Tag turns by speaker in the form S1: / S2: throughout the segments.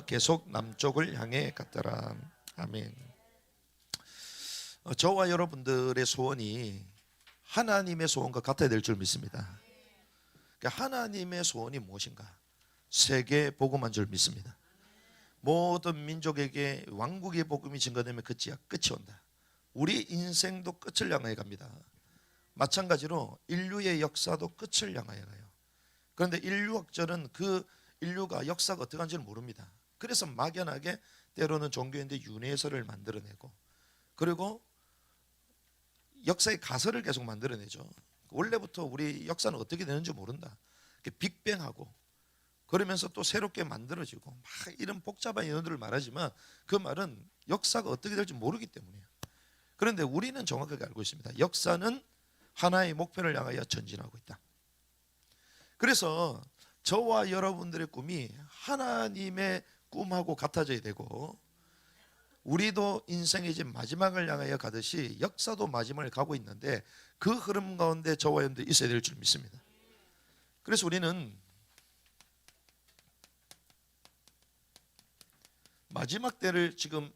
S1: 계속 남쪽을 향해 갔더라. 아멘. 저와 여러분들의 소원이 하나님의 소원과 같아야 될 줄 믿습니다. 그러니까 하나님의 소원이 무엇인가? 세계 복음한 줄 믿습니다. 모든 민족에게 왕국의 복음이 증거되면 끝이 온다. 우리 인생도 끝을 향하여 갑니다. 마찬가지로 인류의 역사도 끝을 향하여 가요. 그런데 인류학자는 그 인류가 역사가 어떻게 하는지를 모릅니다. 그래서 막연하게 때로는 종교인데 윤회설을 만들어내고, 그리고 역사의 가설을 계속 만들어내죠. 원래부터 우리 역사는 어떻게 되는지 모른다. 빅뱅하고 그러면서 또 새롭게 만들어지고 막 이런 복잡한 연어들을 말하지만 그 말은 역사가 어떻게 될지 모르기 때문이에요. 그런데 우리는 정확하게 알고 있습니다. 역사는 하나의 목표를 향하여 전진하고 있다. 그래서 저와 여러분들의 꿈이 하나님의 꿈하고 같아져야 되고, 우리도 인생의 이제 마지막을 향하여 가듯이 역사도 마지막을 가고 있는데 그 흐름 가운데 저와 여러분들이 있어야 될 줄 믿습니다. 그래서 우리는 마지막 때를 지금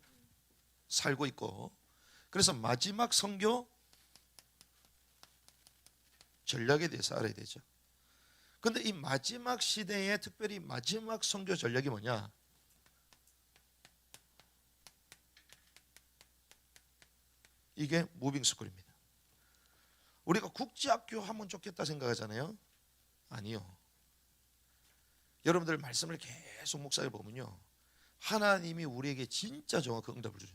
S1: 살고 있고, 그래서 마지막 선교 전략에 대해서 알아야 되죠. 그런데 이 마지막 시대에 특별히 마지막 선교 전략이 뭐냐? 이게 무빙스쿨입니다. 우리가 국제학교 하면 좋겠다 생각하잖아요. 아니요. 여러분들 말씀을 계속 묵상해 보면요, 하나님이 우리에게 진짜 정확한 응답을 주죠.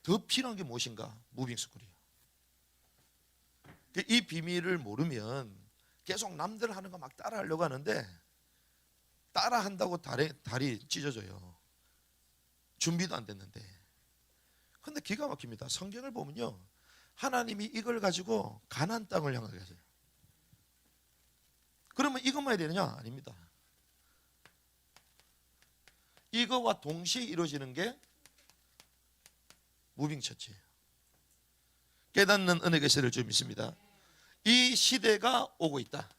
S1: 더 필요한 게 무엇인가? 무빙스쿨이에요. 이 비밀을 모르면 계속 남들 하는 거 막 따라하려고 하는데 따라한다고 다리 찢어져요. 준비도 안 됐는데. 근데 기가 막힙니다. 성경을 보면요, 하나님이 이걸 가지고 가나안 땅을 향하게 하세요. 그러면 이것만 해야 되느냐? 아닙니다. 이거와 동시에 이루어지는 게 무빙처치예요. 깨닫는 은혜의 시대를 좀 믿습니다. 이 시대가 오고 있다.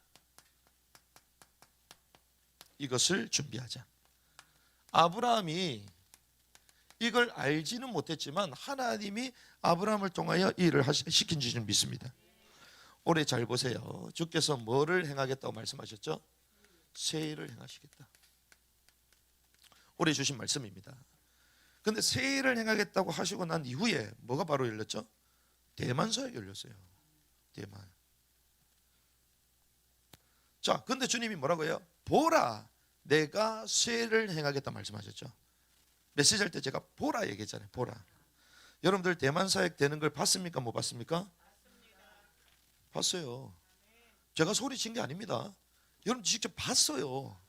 S1: 이것을 준비하자. 아브라함이 이걸 알지는 못했지만 하나님이 아브라함을 통하여 이 일을 시킨 줄 믿습니다. 올해 잘 보세요. 주께서 뭐를 행하겠다고 말씀하셨죠? 새 일을 행하시겠다. 올해 주신 말씀입니다. 그런데 새 일을 행하겠다고 하시고 난 이후에 뭐가 바로 열렸죠? 대만 서약이 열렸어요. 대만. 자, 근데 주님이 뭐라고 해요? 보라, 내가 새 일을 행하겠다 말씀하셨죠. 메시지 할 때 제가 보라 얘기했잖아요. 보라. 여러분들 대만 사역 되는 걸 봤습니까? 못 봤습니까? 봤어요. 제가 소리친 게 아닙니다. 여러분 직접 봤어요.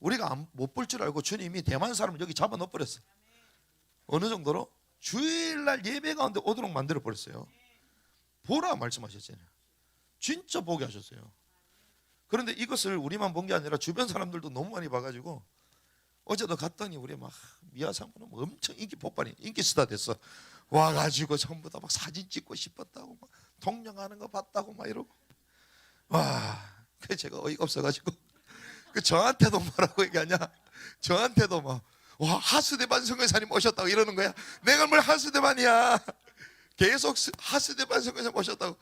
S1: 우리가 못 볼 줄 알고 주님이 대만 사람을 여기 잡아 넣어 버렸어. 어느 정도로? 주일날 예배 가운데 오도록 만들어 버렸어요. 보라 말씀하셨잖아요. 진짜 보게 하셨어요. 그런데 이것을 우리만 본 게 아니라 주변 사람들도 너무 많이 봐가지고 어제도 갔더니 우리 막 미아사모는 엄청 인기 폭발이, 인기 스타 됐어. 와가지고 전부 다 막 사진 찍고 싶었다고, 막 동영하는 거 봤다고 막 이러고. 와, 그 제가 어이가 없어가지고 그 저한테도 뭐라고 얘기하냐? 저한테도 막 와, 하스대반 선교사님 오셨다고 이러는 거야. 내가 뭘 하스대반이야? 계속 하스대반 선교사님 오셨다고.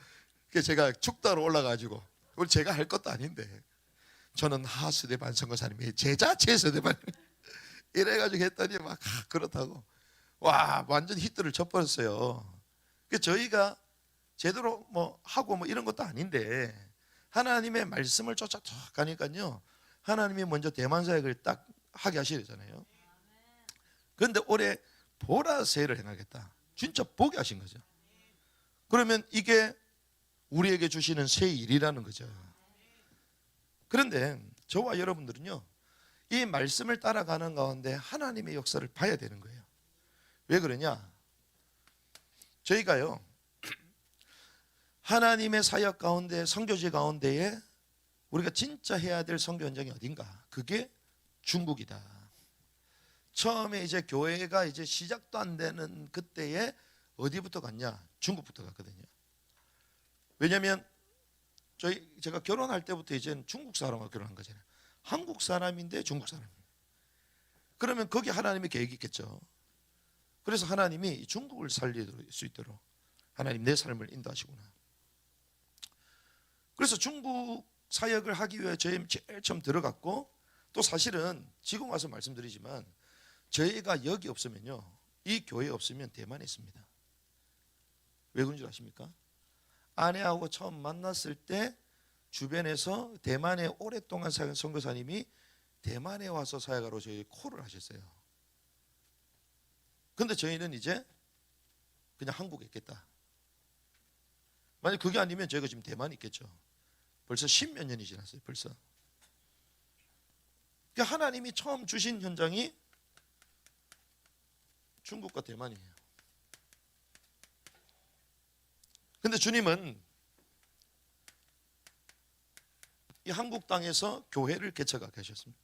S1: 그 제가 축다로 올라가지고, 우리 제가 할 것도 아닌데 저는 하스대반 선교사님의 제자 최서대반 이래가지고 했더니 막 그렇다고. 와, 완전 히트를 쳐버렸어요. 저희가 제대로 뭐 하고 뭐 이런 것도 아닌데 하나님의 말씀을 쫓아 가니까요, 하나님이 먼저 대만 사역을 딱 하게 하시잖아요. 그런데 올해 보라 새를 행하겠다. 진짜 보게 하신 거죠. 그러면 이게 우리에게 주시는 새 일이라는 거죠. 그런데 저와 여러분들은요, 이 말씀을 따라가는 가운데 하나님의 역사를 봐야 되는 거예요. 왜 그러냐? 저희가요, 하나님의 사역 가운데, 선교지 가운데에 우리가 진짜 해야 될 선교 현장이 어딘가? 그게 중국이다. 처음에 이제 교회가 이제 시작도 안 되는 그때에 어디부터 갔냐? 중국부터 갔거든요. 왜냐하면 제가 결혼할 때부터 이제는 중국 사람하고 결혼한 거잖아요. 한국 사람인데 중국 사람. 그러면 거기 하나님의 계획이 있겠죠. 그래서 하나님이 중국을 살릴 수 있도록 하나님 내 삶을 인도하시구나. 그래서 중국 사역을 하기 위해 저희 제일 처음 들어갔고, 또 사실은 지금 와서 말씀드리지만 저희가 여기 없으면요, 이 교회 없으면 대만에 있습니다. 왜 그런 줄 아십니까? 아내하고 처음 만났을 때 주변에서 대만에 오랫동안 사역한 선교사님이 대만에 와서 사역하러 저희 콜을 하셨어요. 근데 저희는 이제 그냥 한국에 있겠다. 만약 그게 아니면 저희가 지금 대만에 있겠죠. 벌써 10몇 년이 지났어요. 벌써. 그러니까 하나님이 처음 주신 현장이 중국과 대만이에요. 근데 주님은 이 한국 땅에서 교회를 개척하게 하셨습니다.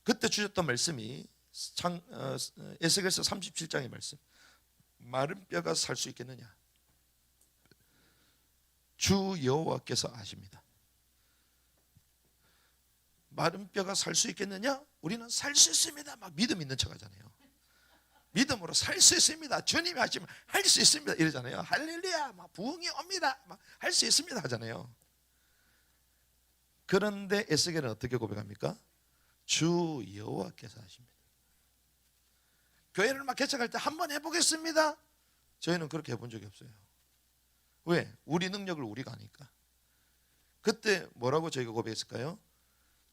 S1: 그때 주셨던 말씀이 에스겔서 37장의 말씀, 마른 뼈가 살 수 있겠느냐? 주 여호와께서 아십니다. 마른 뼈가 살 수 있겠느냐? 우리는 살 수 있습니다. 막 믿음 있는 척 하잖아요. 믿음으로 살 수 있습니다. 주님이 하시면 할 수 있습니다. 이러잖아요. 할렐루야, 막 부흥이 옵니다. 막 할 수 있습니다 하잖아요. 그런데 에스겔은 어떻게 고백합니까? 주 여호와께서 하십니다. 교회를 막 개척할 때 한번 해보겠습니다. 저희는 그렇게 해본 적이 없어요. 왜? 우리 능력을 우리가 아니까. 그때 뭐라고 저희가 고백했을까요?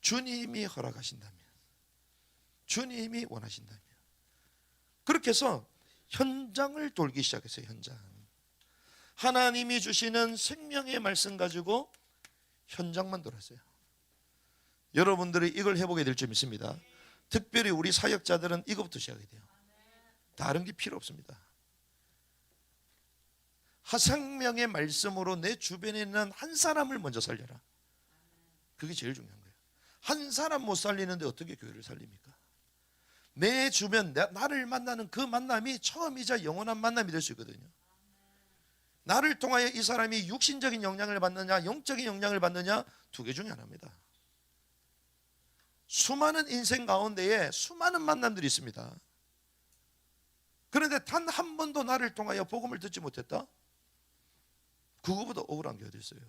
S1: 주님이 허락하신다면, 주님이 원하신다면. 그렇게 해서 현장을 돌기 시작했어요. 현장. 하나님이 주시는 생명의 말씀 가지고 현장만 돌았어요. 여러분들이 이걸 해보게 될 줄 믿습니다. 특별히 우리 사역자들은 이것부터 시작해야 돼요. 다른 게 필요 없습니다. 생명의 말씀으로 내 주변에 있는 한 사람을 먼저 살려라. 그게 제일 중요한 거예요. 한 사람 못 살리는데 어떻게 교회를 살립니까? 내 주변, 나를 만나는 그 만남이 처음이자 영원한 만남이 될 수 있거든요. 나를 통하여 이 사람이 육신적인 영향을 받느냐, 영적인 영향을 받느냐, 두 개 중에 하나입니다. 수많은 인생 가운데에 수많은 만남들이 있습니다. 그런데 단 한 번도 나를 통하여 복음을 듣지 못했다? 그거보다 억울한 게 어디 있어요?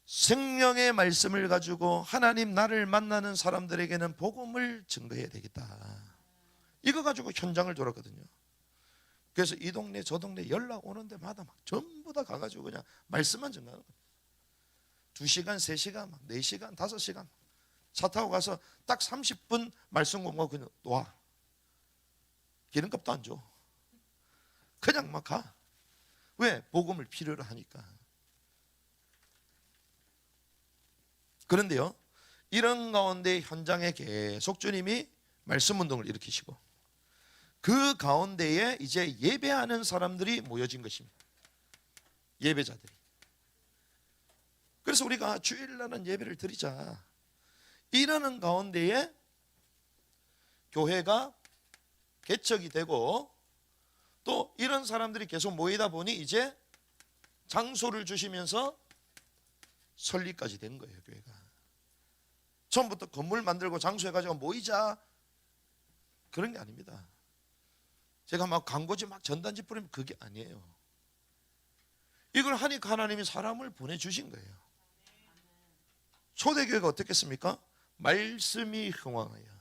S1: 생명의 말씀을 가지고 하나님 나를 만나는 사람들에게는 복음을 증거해야 되겠다. 이거 가지고 현장을 돌았거든요. 그래서 이 동네 저 동네 연락 오는 데마다 막 전부 다 가가지고 그냥 말씀만 전하는 거예요. 2시간, 3시간, 4시간, 5시간 차 타고 가서 딱 30분 말씀 공부하고 그냥 와. 기름값도 안 줘. 그냥 막 가. 왜? 복음을 필요로 하니까. 그런데요, 이런 가운데 현장에 계속 주님이 말씀 운동을 일으키시고 그 가운데에 이제 예배하는 사람들이 모여진 것입니다. 예배자들이. 그래서 우리가 주일날은 예배를 드리자 이러는 가운데에 교회가 개척이 되고 또 이런 사람들이 계속 모이다 보니 이제 장소를 주시면서 설립까지 된 거예요. 교회가 처음부터 건물 만들고 장소해가지고 모이자 그런 게 아닙니다. 제가 막 광고지 막 전단지 뿌리면 그게 아니에요. 이걸 하니까 하나님이 사람을 보내주신 거예요. 초대교회가 어떻겠습니까? 말씀이 흥왕하여.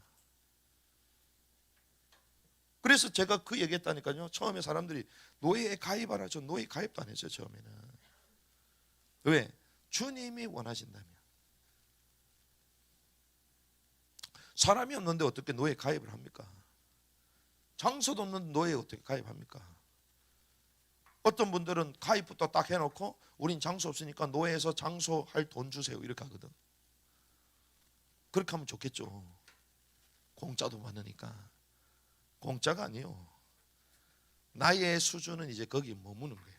S1: 그래서 제가 그 얘기했다니까요. 처음에 사람들이 노예에 가입하라. 저 노예 가입도 안 했어요. 처음에는. 왜? 주님이 원하신다면. 사람이 없는데 어떻게 노예 가입을 합니까? 장소도 없는 노예에 어떻게 가입합니까? 어떤 분들은 가입부터 딱 해놓고 우린 장소 없으니까 노예에서 장소할 돈 주세요 이렇게 하거든. 그렇게 하면 좋겠죠. 공짜도 많으니까. 공짜가 아니에요. 나의 수준은 이제 거기 머무는 거예요.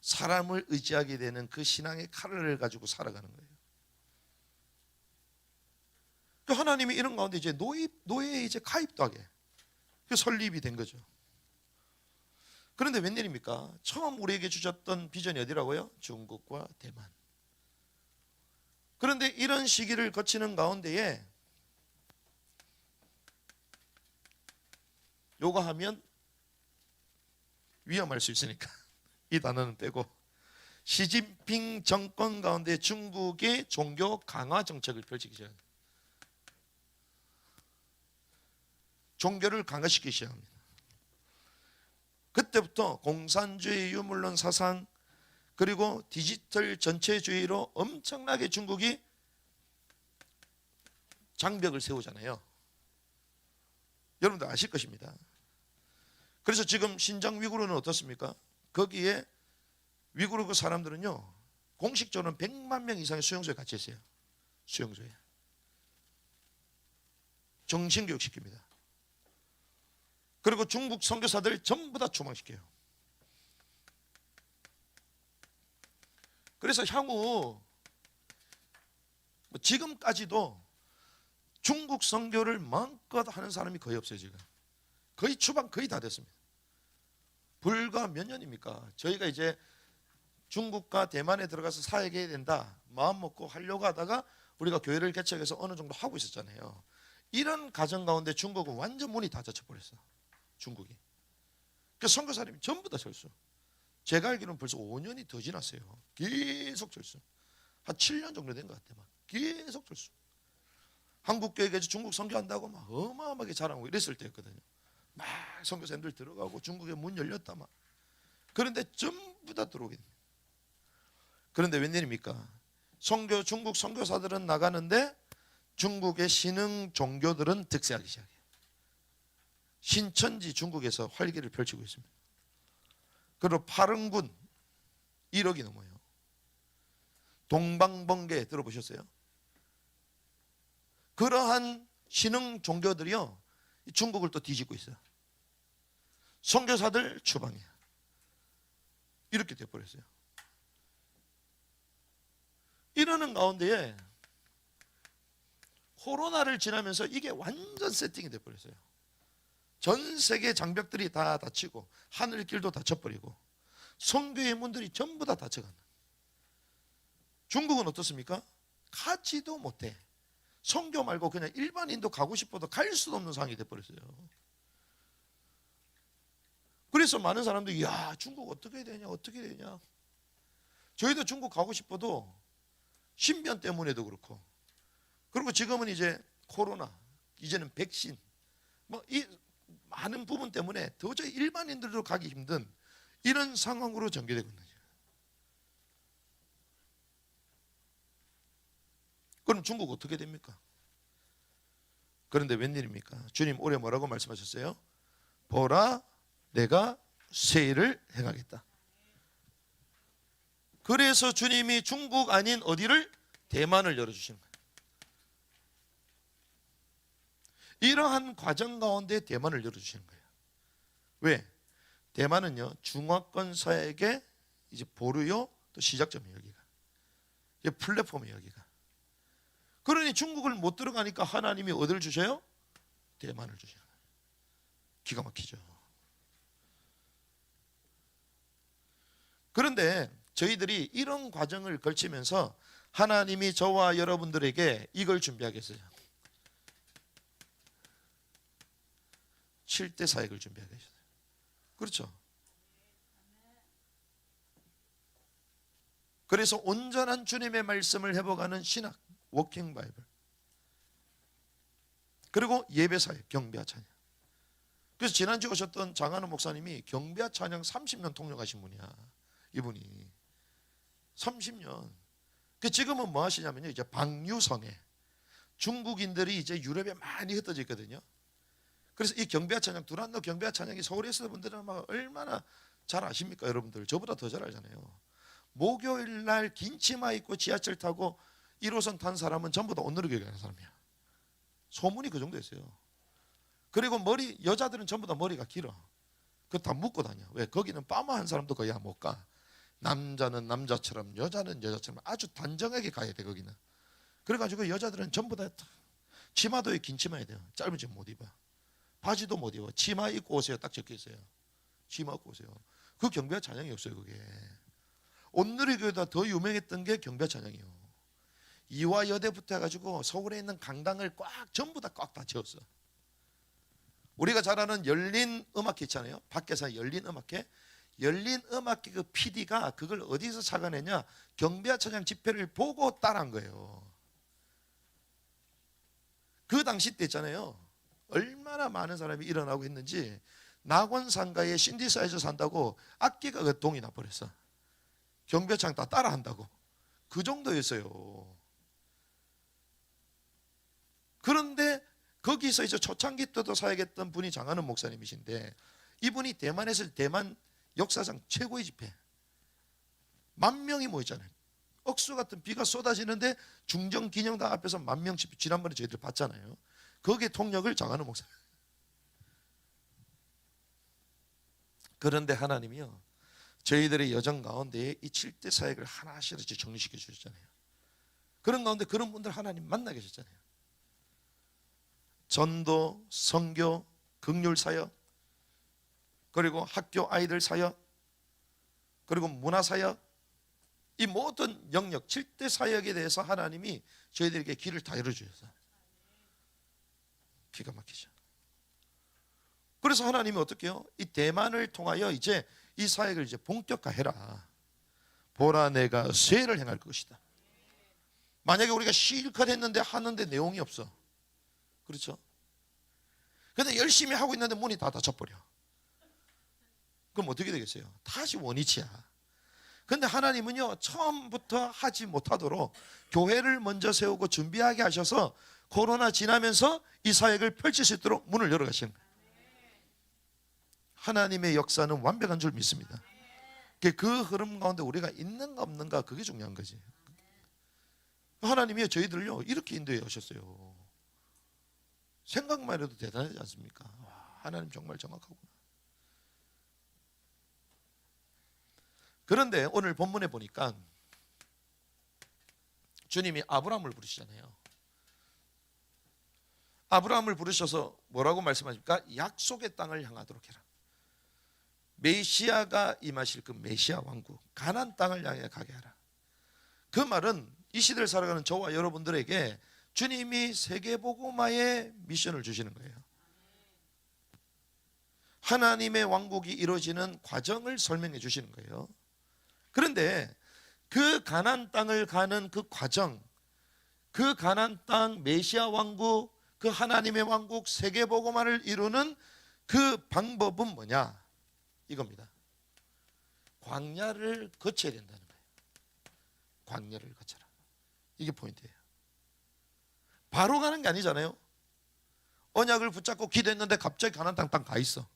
S1: 사람을 의지하게 되는 그 신앙의 칼을 가지고 살아가는 거예요. 그 하나님이 이런 가운데 이제 노예에 이제 가입도 하게 그 설립이 된 거죠. 그런데 웬일입니까? 처음 우리에게 주셨던 비전이 어디라고요? 중국과 대만. 그런데 이런 시기를 거치는 가운데에 요거 하면 위험할 수 있으니까 이 단어는 빼고, 시진핑 정권 가운데 중국의 종교 강화 정책을 펼치기 시작합니다. 종교를 강화시키기 시작합니다. 그때부터 공산주의 유물론 사상, 그리고 디지털 전체주의로 엄청나게 중국이 장벽을 세우잖아요. 여러분들 아실 것입니다. 그래서 지금 신장 위구르는 어떻습니까? 거기에 위구르 그 사람들은요, 공식적으로는 100만 명 이상의 수용소에 갇혀 있어요. 수용소에. 정신교육 시킵니다. 그리고 중국 선교사들 전부 다 추방시켜요. 그래서 향후 지금까지도 중국 선교를 마음껏 하는 사람이 거의 없어요. 지금 거의 추방 거의 다 됐습니다. 불과 몇 년입니까? 저희가 이제 중국과 대만에 들어가서 사역해야 된다 마음 먹고 하려고 하다가 우리가 교회를 개척해서 어느 정도 하고 있었잖아요. 이런 가정 가운데 중국은 완전 문이 다 닫혀버렸어. 중국이. 그 선교사님이 전부 다 절수. 제가 알기로는 벌써 5년이 더 지났어요. 계속 절수. 한 7년 정도 된 것 같아요. 막 계속 절수. 한국 교회가 중국 선교한다고 막 어마어마하게 자랑하고 이랬을 때였거든요. 막 선교사님들 들어가고 중국에 문 열렸다 막. 그런데 전부 다 들어오게 됩니다. 그런데 웬일입니까? 중국 선교사들은 나가는데 중국의 신흥 종교들은 득세하기 시작해요. 신천지 중국에서 활기를 펼치고 있습니다. 그리고 파릉군 1억이 넘어요. 동방번개 들어보셨어요? 그러한 신흥 종교들이요 중국을 또 뒤집고 있어요. 선교사들 추방해요. 이렇게 돼버렸어요. 이러는 가운데에 코로나를 지나면서 이게 완전 세팅이 돼버렸어요. 전 세계 장벽들이 다 닫히고 하늘길도 닫혀버리고 선교의 문들이 전부 다 닫혀간다. 중국은 어떻습니까? 가지도 못해. 선교 말고 그냥 일반인도 가고 싶어도 갈 수도 없는 상황이 돼버렸어요. 그래서 많은 사람들이 야 중국 어떻게 되냐 어떻게 되냐. 저희도 중국 가고 싶어도 신변 때문에도 그렇고, 그리고 지금은 이제 코로나, 이제는 백신, 뭐 이 많은 부분 때문에 도저히 일반인들도 가기 힘든 이런 상황으로 전개되고 있는 거예요. 그럼 중국 어떻게 됩니까? 그런데 웬일입니까? 주님 올해 뭐라고 말씀하셨어요? 보라 내가 새 일을 행하겠다. 그래서 주님이 중국 아닌 어디를? 대만을 열어주시는 거예요. 이러한 과정 가운데 대만을 열어주시는 거예요. 왜? 대만은요 중화권 사역의 이제 보루요 또 시작점이에요. 여기가 이제 플랫폼이에요. 여기가. 그러니 중국을 못 들어가니까 하나님이 어디를 주셔요? 대만을 주셔요. 기가 막히죠. 그런데 저희들이 이런 과정을 걸치면서 하나님이 저와 여러분들에게 이걸 준비하겠어요. 7대 사역을 준비하겠어요. 그렇죠. 그래서 온전한 주님의 말씀을 회복하는 신학, 워킹 바이블, 그리고 예배 사역, 경배와 찬양. 그래서 지난주에 오셨던 장한우 목사님이 경배와 찬양 30년 통역하신 분이야. 이분이 30년. 지금은 뭐 하시냐면요, 이제 방유성에 중국인들이 이제 유럽에 많이 흩어져 있거든요. 그래서 이 경배와 찬양, 두란노 경배와 찬양이 서울에 있는 분들은 막 얼마나 잘 아십니까? 여러분들 저보다 더 잘 알잖아요. 목요일 날 긴 치마 입고 지하철 타고 1호선 탄 사람은 전부 다 오늘의 교회 가는 사람이야. 소문이 그 정도였어요. 그리고 여자들은 전부 다 머리가 길어. 그거 다 묶고 다녀. 왜? 거기는 파마한 사람도 거의 못 가. 남자는 남자처럼 여자는 여자처럼 아주 단정하게 가야 돼. 거기는. 그래가지고 여자들은 전부 다 치마도 긴 치마 해야 돼요. 짧은 치마 못 입어. 바지도 못 입어. 치마 입고 오세요. 딱 적혀 있어요. 치마 입고 오세요. 그 경배와 찬양이 없어요. 그게. 오늘의 교회보다 더 유명했던 게 경배와 찬양이에요. 이화여대부터 해가지고 서울에 있는 강당을 꽉 전부 다 꽉 다 채웠어. 우리가 잘 아는 열린 음악회 있잖아요. 밖에서 열린 음악회. 열린 음악회 그 PD가 그걸 어디서 찾아내냐, 경비하차장 집회를 보고 따라한 거예요. 그 당시 때 있잖아요, 얼마나 많은 사람이 일어나고 있는지. 낙원상가에 신디사이저 산다고 악기가 그 동이 나버렸어. 경비하차장 다 따라한다고. 그 정도였어요. 그런데 거기서 이제 초창기 때도 사역했던 분이 장하는 목사님이신데, 이분이 대만에서 대만 역사상 최고의 집회, 10,000명이 모였잖아요. 억수 같은 비가 쏟아지는데 중정기념당 앞에서 10,000명씩, 지난번에 저희들 봤잖아요. 거기에 통역을 장하는 목사님. 그런데 하나님이요, 저희들의 여정 가운데 이 7대 사역을 하나씩 정리시켜 주셨잖아요. 그런 가운데 그런 분들 하나님 만나 계셨잖아요. 전도, 선교, 긍휼 사역, 그리고 학교 아이들 사역, 그리고 문화 사역, 이 모든 영역 7대 사역에 대해서 하나님이 저희들에게 길을 다 열어주셔서 기가 막히죠. 그래서 하나님이 어떻게 해요? 이 대만을 통하여 이제 이 사역을 이제 본격화해라. 보라, 내가 쇠를 행할 것이다. 만약에 우리가 실컷 했는데 하는데 내용이 없어, 그렇죠? 근데 열심히 하고 있는데 문이 다 닫혀버려. 그럼 어떻게 되겠어요? 다시 원위치야. 근데 하나님은요, 처음부터 하지 못하도록 교회를 먼저 세우고 준비하게 하셔서 코로나 지나면서 이 사역을 펼칠 수 있도록 문을 열어 가시는 거예요. 하나님의 역사는 완벽한 줄 믿습니다. 그 흐름 가운데 우리가 있는가 없는가, 그게 중요한 거지. 하나님이 저희들을요 이렇게 인도해 오셨어요. 생각만 해도 대단하지 않습니까? 와, 하나님 정말 정확하구나. 그런데 오늘 본문에 보니까 주님이 아브라함을 부르시잖아요. 아브라함을 부르셔서 뭐라고 말씀하십니까? 약속의 땅을 향하도록 해라. 메시아가 임하실 그 메시아 왕국, 가나안 땅을 향해 가게 하라. 그 말은 이 시대를 살아가는 저와 여러분들에게 주님이 세계복음화의 미션을 주시는 거예요. 하나님의 왕국이 이루어지는 과정을 설명해 주시는 거예요. 그런데 그 가나안 땅을 가는 그 과정, 그 가나안 땅 메시아 왕국, 그 하나님의 왕국 세계복음화를 이루는 그 방법은 뭐냐? 이겁니다. 광야를 거쳐야 된다는 거예요. 광야를 거쳐라. 이게 포인트예요. 바로 가는 게 아니잖아요. 언약을 붙잡고 기도했는데 갑자기 가나안 땅 가 있어.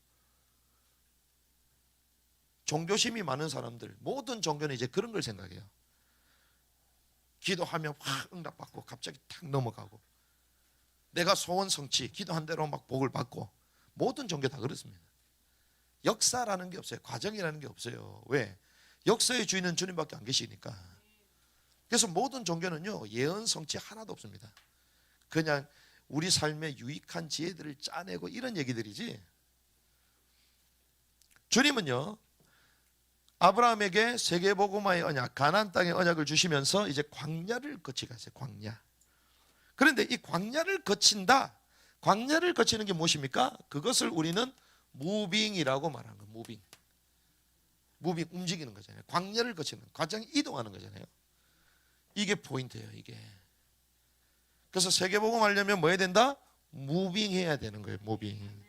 S1: 종교심이 많은 사람들, 모든 종교는 이제 그런 걸 생각해요. 기도하면 확 응답받고 갑자기 탁 넘어가고, 내가 소원 성취, 기도한 대로 막 복을 받고, 모든 종교 다 그렇습니다. 역사라는 게 없어요. 과정이라는 게 없어요. 왜? 역사의 주인은 주님밖에 안 계시니까. 그래서 모든 종교는요 예언 성취 하나도 없습니다. 그냥 우리 삶에 유익한 지혜들을 짜내고 이런 얘기들이지. 주님은요 아브라함에게 세계복음화의 언약, 가나안 땅의 언약을 주시면서 이제 광야를 거치게 하세요. 광야. 그런데 이 광야를 거친다, 광야를 거치는 게 무엇입니까? 그것을 우리는 무빙이라고 말하는 거예요. 무빙. 무빙, 움직이는 거잖아요. 광야를 거치는, 과정이 이동하는 거잖아요. 이게 포인트예요. 이게. 그래서 세계복음 하려면 뭐 해야 된다? 무빙해야 되는 거예요. 무빙.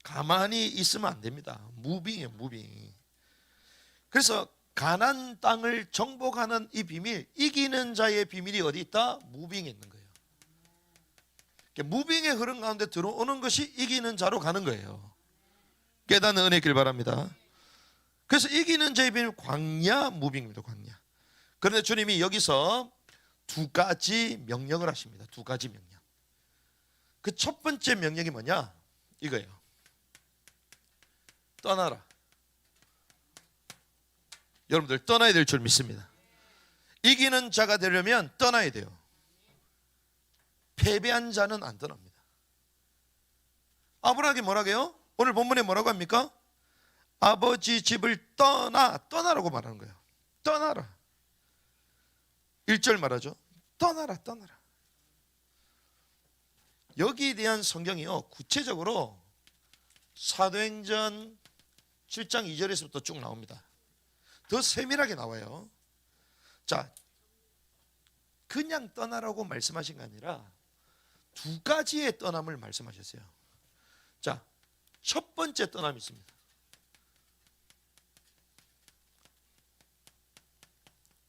S1: 가만히 있으면 안 됩니다. 무빙이에요. 무빙. 그래서 가나안 땅을 정복하는 이 비밀, 이기는 자의 비밀이 어디 있다? 무빙에 있는 거예요. 무빙의 흐름 가운데 들어오는 것이 이기는 자로 가는 거예요. 깨닫는 은혜 있길 바랍니다. 그래서 이기는 자의 비밀, 광야, 무빙입니다. 광야. 그런데 주님이 여기서 두 가지 명령을 하십니다. 두 가지 명령. 그 첫 번째 명령이 뭐냐? 이거예요. 떠나라. 여러분들 떠나야 될 줄 믿습니다. 이기는 자가 되려면 떠나야 돼요. 패배한 자는 안 떠납니다. 아브라함이 뭐라고 해요? 오늘 본문에 뭐라고 합니까? 아버지 집을 떠나라고 말하는 거예요. 떠나라. 1절 말하죠. 떠나라 떠나라. 여기에 대한 성경이요, 구체적으로 사도행전 7장 2절에서부터 쭉 나옵니다. 더 세밀하게 나와요. 자, 그냥 떠나라고 말씀하신 게 아니라 두 가지의 떠남을 말씀하셨어요. 자, 첫 번째 떠남이 있습니다.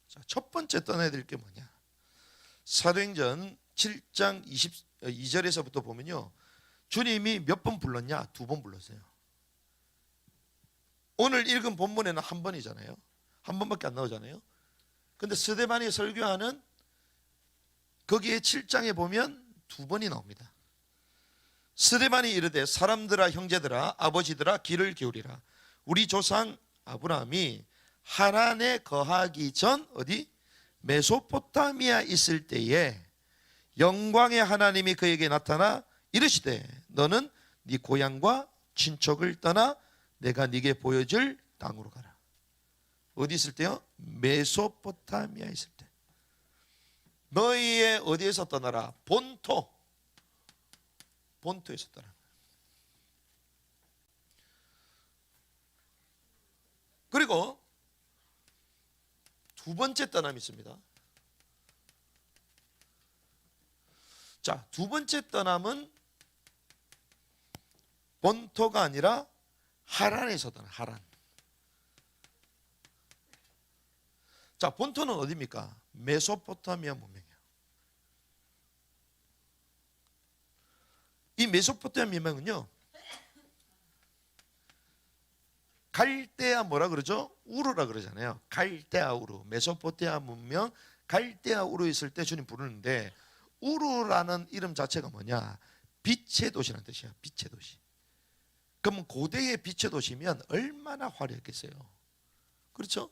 S1: 자, 첫 번째 떠나야 될 게 뭐냐? 사도행전 7장 22절에서부터 보면요, 주님이 몇 번 불렀냐? 두 번 불렀어요. 오늘 읽은 본문에는 한 번이잖아요. 한 번밖에 안 나오잖아요. 근데 스데반이 설교하는 거기에 7장에 보면 두 번이 나옵니다. 스데반이 이르되 사람들아 형제들아 아버지들아 귀를 기울이라. 우리 조상 아브라함이 하란에 거하기 전 어디? 메소포타미아 있을 때에 영광의 하나님이 그에게 나타나 이르시되 너는 네 고향과 친척을 떠나 내가 네게 보여줄 땅으로 가라. 어디 있을 때요? 메소포타미아 있을 때. 너희의 어디에서 떠나라? 본토에서 떠나라. 그리고 두 번째 떠남이 있습니다. 자, 두 번째 떠남은 본토가 아니라 하란에서 떠나. 하란. 자, 본토는 어디입니까? 메소포타미아 문명이에요. 이 메소포타미아 문명은요, 갈대아 뭐라 그러죠? 우르라 그러잖아요. 갈대아 우르. 메소포타미아 문명 갈대아 우르 있을 때 주님 부르는데, 우르라는 이름 자체가 뭐냐? 빛의 도시라는 뜻이야. 빛의 도시. 그럼 고대의 빛의 도시면 얼마나 화려했겠어요. 그렇죠?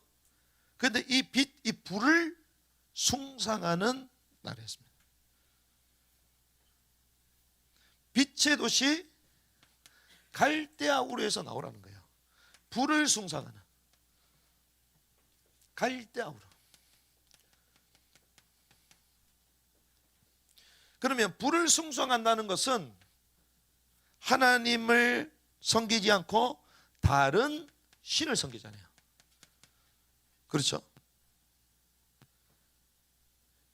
S1: 그런데 이 빛, 이 불을 숭상하는 나라였습니다. 빛의 도시 갈대아 우르에서 나오라는 거예요. 불을 숭상하는 갈대아 우르. 그러면 불을 숭상한다는 것은 하나님을 섬기지 않고 다른 신을 섬기잖아요. 그렇죠?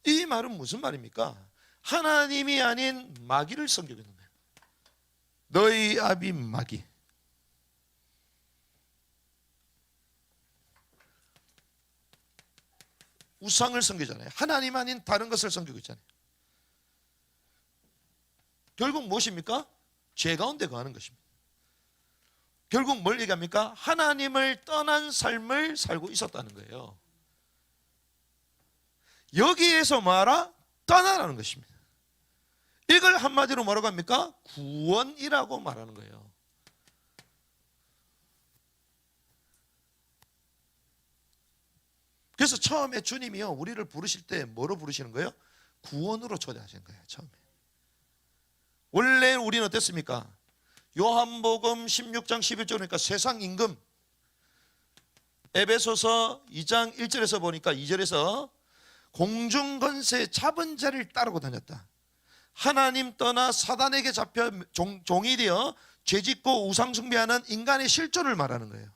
S1: 이 말은 무슨 말입니까? 하나님이 아닌 마귀를 섬기고 있는 거예요. 너희 아비 마귀. 우상을 섬기잖아요. 하나님 아닌 다른 것을 섬기고 있잖아요. 결국 무엇입니까? 죄 가운데 거하는 것입니다. 결국 뭘 얘기합니까? 하나님을 떠난 삶을 살고 있었다는 거예요. 여기에서 말아 떠나라는 것입니다. 이걸 한마디로 뭐라고 합니까? 구원이라고 말하는 거예요. 그래서 처음에 주님이요, 우리를 부르실 때 뭐로 부르시는 거예요? 구원으로 초대하시는 거예요. 처음에. 원래 우리는 어땠습니까? 요한복음 16장 11절 보니까 세상 임금, 에베소서 2장 1절에서 보니까 2절에서 공중권세 잡은 자를 따르고 다녔다. 하나님 떠나 사단에게 잡혀 종이 되어 죄짓고 우상숭배하는 인간의 실존을 말하는 거예요.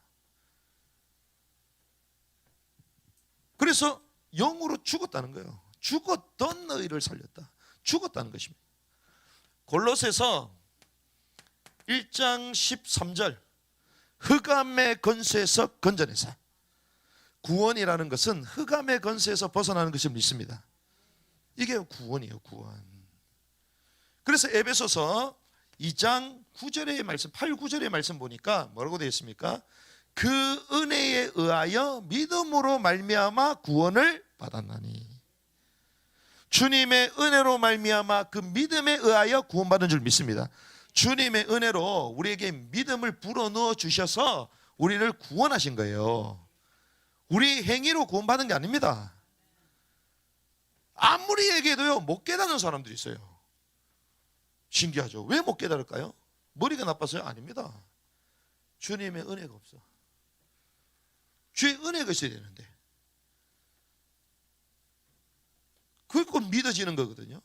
S1: 그래서 영으로 죽었다는 거예요. 죽었던 너희를 살렸다. 죽었다는 것입니다. 골로새서 1장 13절 흑암의 권세에서 건져내사. 구원이라는 것은 흑암의 권세에서 벗어나는 것을 믿습니다. 이게 구원이에요. 구원. 그래서 에베소서 2장 9절의 말씀, 8, 9절의 말씀 보니까 뭐라고 되어 있습니까? 그 은혜에 의하여 믿음으로 말미암아 구원을 받았나니. 주님의 은혜로 말미암아 그 믿음에 의하여 구원받은 줄 믿습니다. 주님의 은혜로 우리에게 믿음을 불어넣어 주셔서 우리를 구원하신 거예요. 우리 행위로 구원받은 게 아닙니다. 아무리 얘기해도요, 못 깨닫는 사람들이 있어요. 신기하죠? 왜 못 깨달을까요? 머리가 나빠서요? 아닙니다. 주님의 은혜가 없어. 주의 은혜가 있어야 되는데. 그게 곧 믿어지는 거거든요.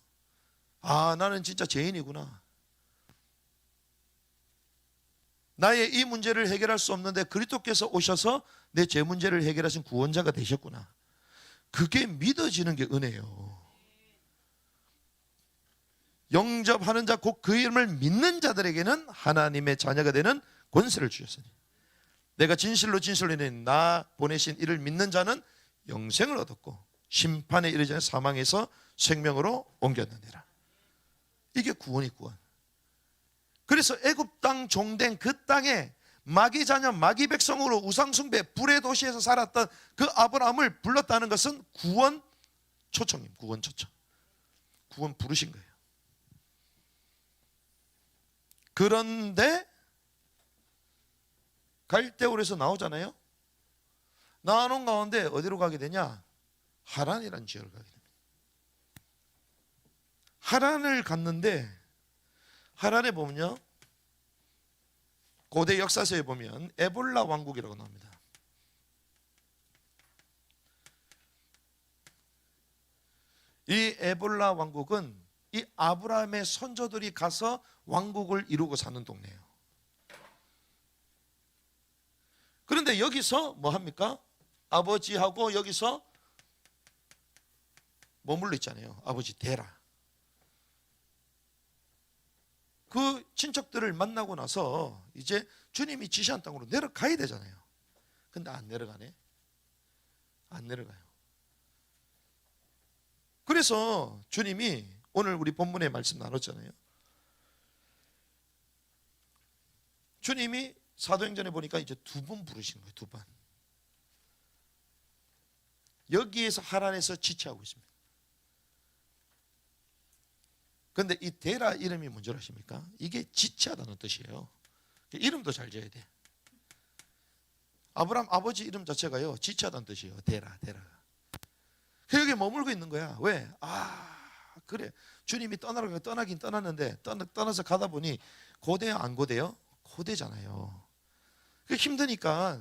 S1: 아, 나는 진짜 죄인이구나. 나의 이 문제를 해결할 수 없는데 그리스도께서 오셔서 내 죄 문제를 해결하신 구원자가 되셨구나. 그게 믿어지는 게 은혜예요. 영접하는 자 곧 그 이름을 믿는 자들에게는 하나님의 자녀가 되는 권세를 주셨으니 내가 진실로 이르니 나 보내신 이를 믿는 자는 영생을 얻었고 심판에 이르지 않은 사망에서 생명으로 옮겼느니라. 이게 구원이 구원. 그래서 애굽 땅 종된 그 땅에 마귀 자녀 마귀 백성으로 우상숭배 불의 도시에서 살았던 그 아브라함을 불렀다는 것은 구원 초청입니다. 구원 초청. 구원 부르신 거예요. 그런데 갈대울에서 나오잖아요. 나오는 가운데 어디로 가게 되냐? 하란이라는 지역을 가게 됩니다. 하란을 갔는데 하란에 보면요, 고대 역사서에 보면 에볼라 왕국이라고 나옵니다. 이 에볼라 왕국은 이 아브라함의 선조들이 가서 왕국을 이루고 사는 동네예요. 그런데 여기서 뭐 합니까? 아버지하고 여기서 머물러 있잖아요. 아버지 데라. 그 친척들을 만나고 나서 이제 주님이 지시한 땅으로 내려가야 되잖아요. 근데 안 내려가네. 안 내려가요. 그래서 주님이 오늘 우리 본문에 말씀 나눴잖아요. 주님이 사도행전에 보니까 이제 2번 부르신 거예요. 2번. 여기에서 하란에서 지체하고 있습니다. 그런데 이 데라 이름이 뭔지 아십니까? 이게 지체하다는 뜻이에요. 이름도 잘 지어야 돼. 아브라함 아버지 이름 자체가요, 지체하다는 뜻이에요. 데라가. 여기 머물고 있는 거야. 왜? 그래. 주님이 떠나라고 떠나긴 떠났는데 떠나서 가다 보니 고대요, 안 고대요? 고대잖아요. 힘드니까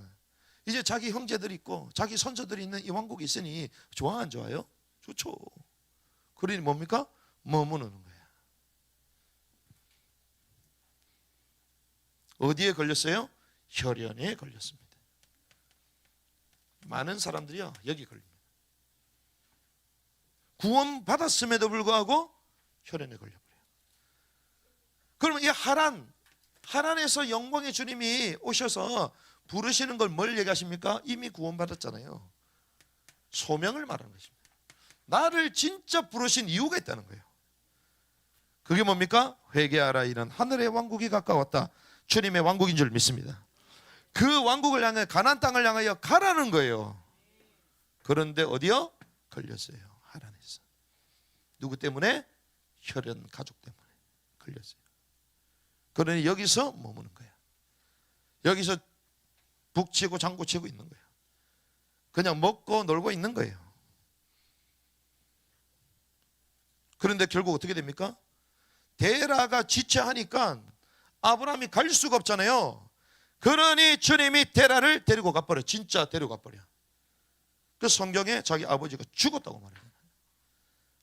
S1: 이제 자기 형제들이 있고 자기 선조들이 있는 이 왕국이 있으니 좋아 안 좋아요? 좋죠. 그러니 뭡니까? 머무는 거예요. 어디에 걸렸어요? 혈연에 걸렸습니다. 많은 사람들이요 여기 걸립니다. 구원 받았음에도 불구하고 혈연에 걸려버려요. 그러면 이 하란에서 영광의 주님이 오셔서 부르시는 걸 뭘 얘기하십니까? 이미 구원 받았잖아요. 소명을 말하는 것입니다. 나를 진짜 부르신 이유가 있다는 거예요. 그게 뭡니까? 회개하라, 이런 하늘의 왕국이 가까웠다. 주님의 왕국인 줄 믿습니다. 그 왕국을 향해 가나안 땅을 향하여 가라는 거예요. 그런데 어디요? 걸렸어요. 하란에서. 누구 때문에? 혈연 가족 때문에 걸렸어요. 그러니 여기서 머무는 거야. 여기서 북치고 장구치고 있는 거예요. 그냥 먹고 놀고 있는 거예요. 그런데 결국 어떻게 됩니까? 데라가 지체하니까 아브라함이 갈 수가 없잖아요. 그러니 주님이 데라를 데리고 가버려. 진짜 데리고 가버려. 그 성경에 자기 아버지가 죽었다고 말해요.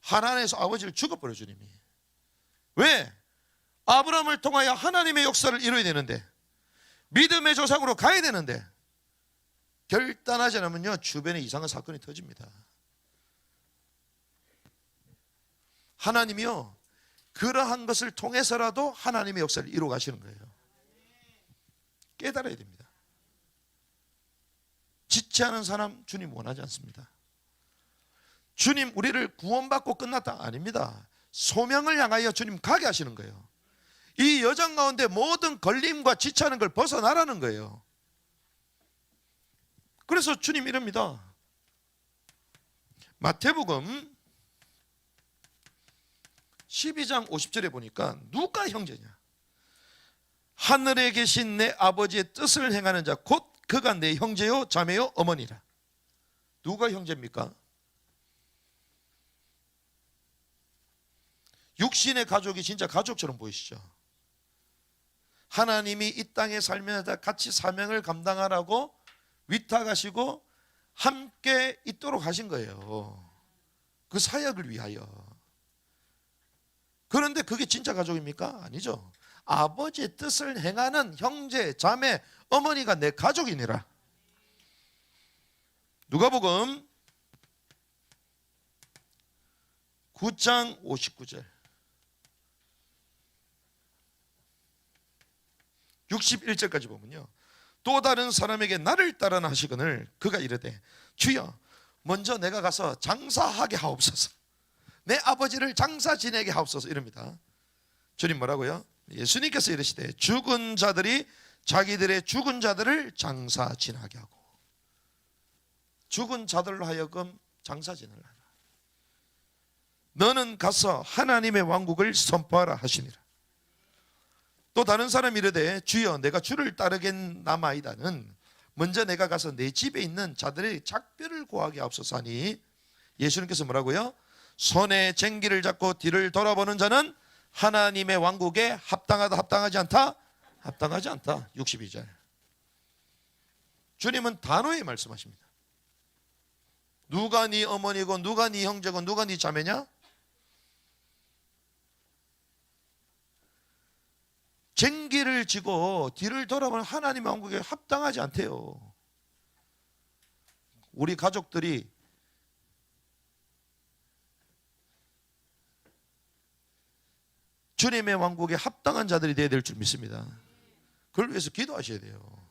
S1: 하란에서 아버지를 죽어버려 주님이. 왜? 아브라함을 통하여 하나님의 역사를 이루어야 되는데, 믿음의 조상으로 가야 되는데 결단하지 않으면요 주변에 이상한 사건이 터집니다. 하나님이요 그러한 것을 통해서라도 하나님의 역사를 이루어 가시는 거예요. 깨달아야 됩니다. 지체하는 사람 주님 원하지 않습니다. 주님 우리를 구원받고 끝났다? 아닙니다. 소명을 향하여 주님 가게 하시는 거예요. 이 여정 가운데 모든 걸림과 지체하는 걸 벗어나라는 거예요. 그래서 주님 이럽니다. 마태복음 12장 50절에 보니까 누가 형제냐? 하늘에 계신 내 아버지의 뜻을 행하는 자 곧 그가 내 형제요 자매요 어머니라. 누가 형제입니까? 육신의 가족이 진짜 가족처럼 보이시죠? 하나님이 이 땅에 살면서 같이 사명을 감당하라고 위탁하시고 함께 있도록 하신 거예요. 그 사역을 위하여. 그런데 그게 진짜 가족입니까? 아니죠. 아버지의 뜻을 행하는 형제, 자매, 어머니가 내 가족이니라. 누가복음 9장 59절 61절까지 보면요, 또 다른 사람에게 나를 따르라 하시거늘 그가 이르되 주여 먼저 내가 가서 장사하게 하옵소서. 내 아버지를 장사 지내게 하옵소서. 이럽니다. 주님 뭐라고요? 예수님께서 이르시되 죽은 자들이 자기들의 죽은 자들을 장사 지나게 하고, 죽은 자들로 하여금 장사 지내라. 너는 가서 하나님의 왕국을 선포하라 하시니라. 또 다른 사람이 이르되 주여 내가 주를 따르겠나마이다는 먼저 내가 가서 내 집에 있는 자들의 작별을 고하게 하옵소서 하니, 예수님께서 뭐라고요? 손에 쟁기를 잡고 뒤를 돌아보는 자는 하나님의 왕국에 합당하다 합당하지 않다? 합당하지 않다. 62절. 주님은 단호히 말씀하십니다. 누가 네 어머니고 누가 네 형제고 누가 네 자매냐? 쟁기를 지고 뒤를 돌아보는 하나님의 왕국에 합당하지 않대요. 우리 가족들이 주님의 왕국에 합당한 자들이 되어야 될 줄 믿습니다. 그걸 위해서 기도하셔야 돼요.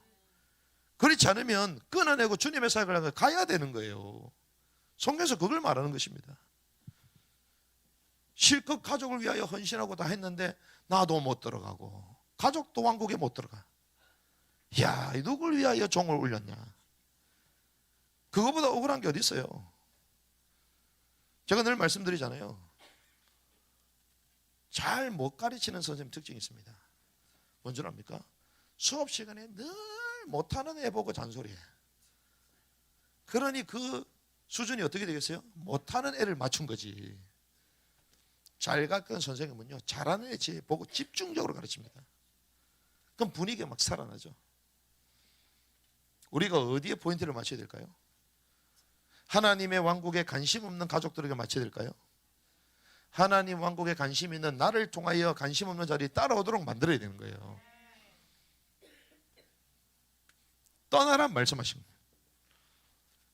S1: 그렇지 않으면 끊어내고 주님의 사역을 하면 가야 되는 거예요. 성경에서 그걸 말하는 것입니다. 실컷 가족을 위하여 헌신하고 다 했는데 나도 못 들어가고 가족도 왕국에 못 들어가. 야, 누굴 위하여 종을 울렸냐? 그거보다 억울한 게 어디 있어요? 제가 늘 말씀드리잖아요. 잘 못 가르치는 선생님 특징이 있습니다. 뭔 줄 압니까? 수업 시간에 늘 못하는 애 보고 잔소리해. 그러니 그 수준이 어떻게 되겠어요? 못하는 애를 맞춘 거지. 잘 가르치는 선생님은요, 잘하는 애 보고 집중적으로 가르칩니다. 그럼 분위기가 막 살아나죠. 우리가 어디에 포인트를 맞춰야 될까요? 하나님의 왕국에 관심 없는 가족들에게 맞춰야 될까요? 하나님 왕국에 관심 있는 나를 통하여 관심 없는 자리에 따라오도록 만들어야 되는 거예요. 떠나란 말씀하신 거예요.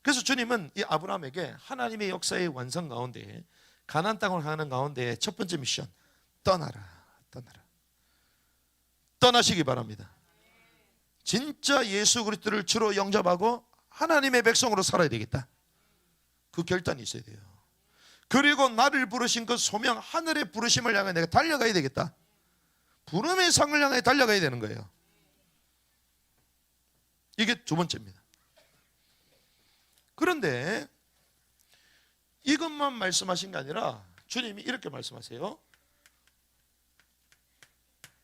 S1: 그래서 주님은 이 아브라함에게 하나님의 역사의 완성 가운데, 가나안 땅을 가는 가운데 첫 번째 미션, 떠나라. 떠나시기 바랍니다. 진짜 예수 그리스도를 주로 영접하고 하나님의 백성으로 살아야 되겠다. 그 결단이 있어야 돼요. 그리고 나를 부르신 그 소명, 하늘의 부르심을 향해 내가 달려가야 되겠다. 부름의 상을 향해 달려가야 되는 거예요. 이게 두 번째입니다. 그런데 이것만 말씀하신 게 아니라 주님이 이렇게 말씀하세요.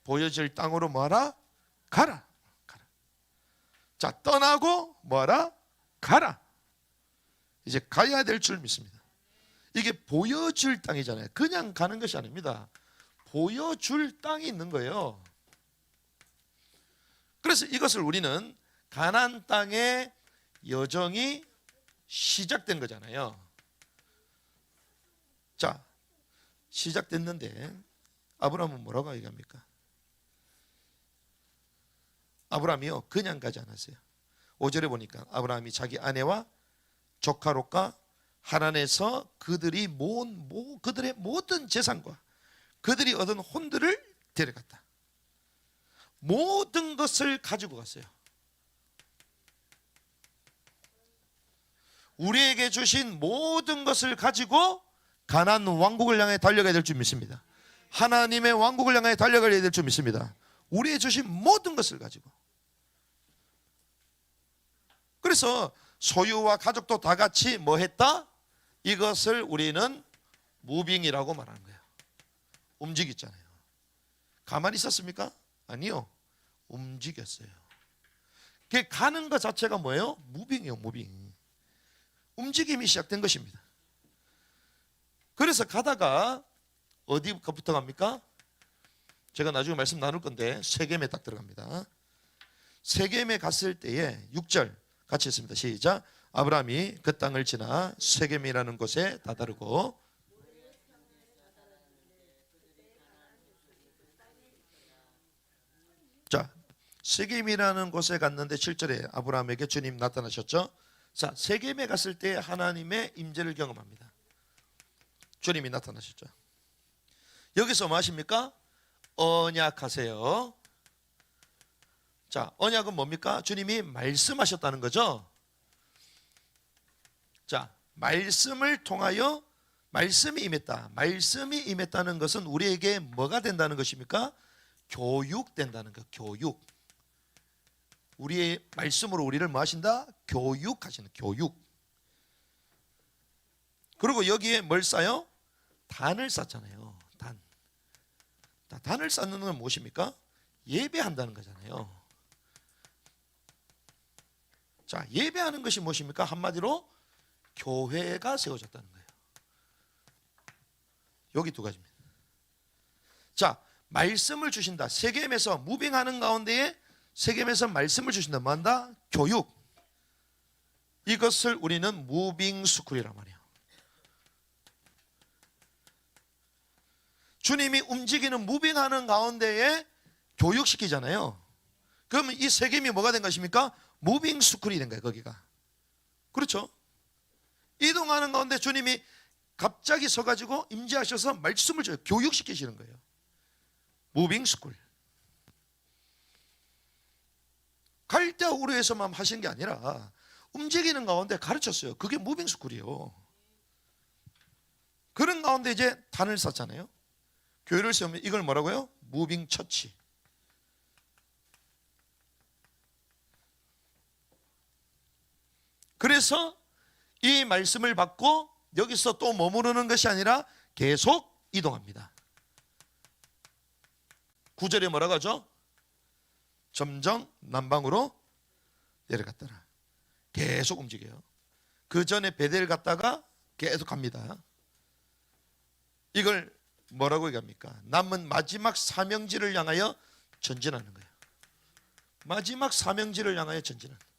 S1: 보여질 땅으로 뭐하라? 가라. 자, 떠나고 뭐하라? 가라. 이제 가야 될 줄 믿습니다. 이게 보여줄 땅이잖아요. 그냥 가는 것이 아닙니다. 보여줄 땅이 있는 거예요. 그래서 이것을 우리는 가나안 땅의 여정이 시작된 거잖아요. 자, 시작됐는데 아브라함은 뭐라고 얘기합니까? 아브라함이요, 그냥 가지 않았어요. 5절에 보니까 아브라함이 자기 아내와 조카 롯과 하란에서 그들이 모은 그들의 모든 재산과 그들이 얻은 혼들을 데려갔다. 모든 것을 가지고 갔어요. 우리에게 주신 모든 것을 가지고 가나안 왕국을 향해 달려가야 될 줄 믿습니다. 하나님의 왕국을 향해 달려가야 될 줄 믿습니다. 우리에게 주신 모든 것을 가지고. 그래서 소유와 가족도 다 같이 뭐 했다? 이것을 우리는 무빙이라고 말하는 거예요. 움직였잖아요. 가만히 있었습니까? 아니요, 움직였어요. 그 가는 것 자체가 뭐예요? 무빙이에요. 무빙. 움직임이 시작된 것입니다. 그래서 가다가 어디부터 갑니까? 제가 나중에 말씀 나눌 건데 세겜에 딱 들어갑니다. 세겜에 갔을 때에 6절 같이 했습니다. 시작. 아브라함이 그 땅을 지나 세겜이라는 곳에 다다르고 자, 세겜이라는 곳에 갔는데 7절에 아브라함에게 주님 나타나셨죠. 자, 세겜에 갔을 때 하나님의 임재를 경험합니다. 주님이 나타나셨죠. 여기서 뭐 하십니까? 언약하세요. 자, 언약은 뭡니까? 주님이 말씀하셨다는 거죠. 자, 말씀을 통하여 말씀이 임했다. 말씀이 임했다는 것은 우리에게 뭐가 된다는 것입니까? 교육된다는 거. 교육. 우리의 말씀으로 우리를 뭐 하신다? 교육하시는 교육. 그리고 여기에 뭘 쌓요? 단을 쌓잖아요. 단. 단을 쌓는 건 무엇입니까? 예배한다는 거잖아요. 자, 예배하는 것이 무엇입니까? 한마디로 교회가 세워졌다는 거예요. 여기 두 가지입니다. 자, 말씀을 주신다. 세겜에서 무빙하는 가운데에 세겜에서 말씀을 주신다. 뭐한다? 교육. 이것을 우리는 무빙 스쿨이란 말이에요. 주님이 움직이는 무빙하는 가운데에 교육시키잖아요. 그러면 이 세겜이 뭐가 된 것입니까? 무빙 스쿨이 된 거예요. 거기가. 그렇죠? 이동하는 가운데 주님이 갑자기 서가지고 임재하셔서 말씀을 줘요. 교육시키시는 거예요. 무빙 스쿨. 갈대우르에서만 하신 게 아니라 움직이는 가운데 가르쳤어요. 그게 무빙 스쿨이에요. 그런 가운데 이제 단을 쌓잖아요. 교회를 세우면 이걸 뭐라고요? 무빙 처치. 그래서 이 말씀을 받고 여기서 또 머무르는 것이 아니라 계속 이동합니다. 9절에 뭐라고 하죠? 점점 남방으로 내려갔더라. 계속 움직여요. 그 전에 베델 갔다가 계속 갑니다. 이걸 뭐라고 얘기합니까? 남은 마지막 사명지를 향하여 전진하는 거예요. 마지막 사명지를 향하여 전진하는 거예요.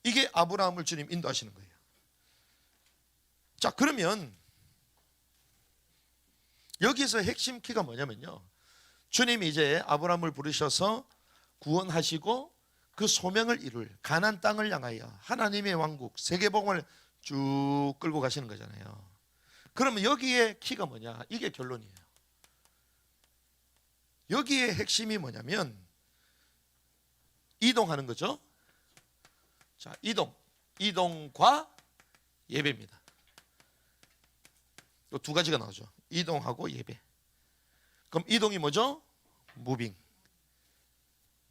S1: 이게 아브라함을 주님 인도하시는 거예요. 자, 그러면 여기서 핵심 키가 뭐냐면요, 주님이 이제 아브라함을 부르셔서 구원하시고 그 소명을 이룰 가나안 땅을 향하여 하나님의 왕국 세계복음을 쭉 끌고 가시는 거잖아요. 그러면 여기에 키가 뭐냐? 이게 결론이에요. 여기에 핵심이 뭐냐면 이동하는 거죠. 자, 이동과 예배입니다. 또 두 가지가 나오죠. 이동하고 예배. 그럼 이동이 뭐죠? 무빙.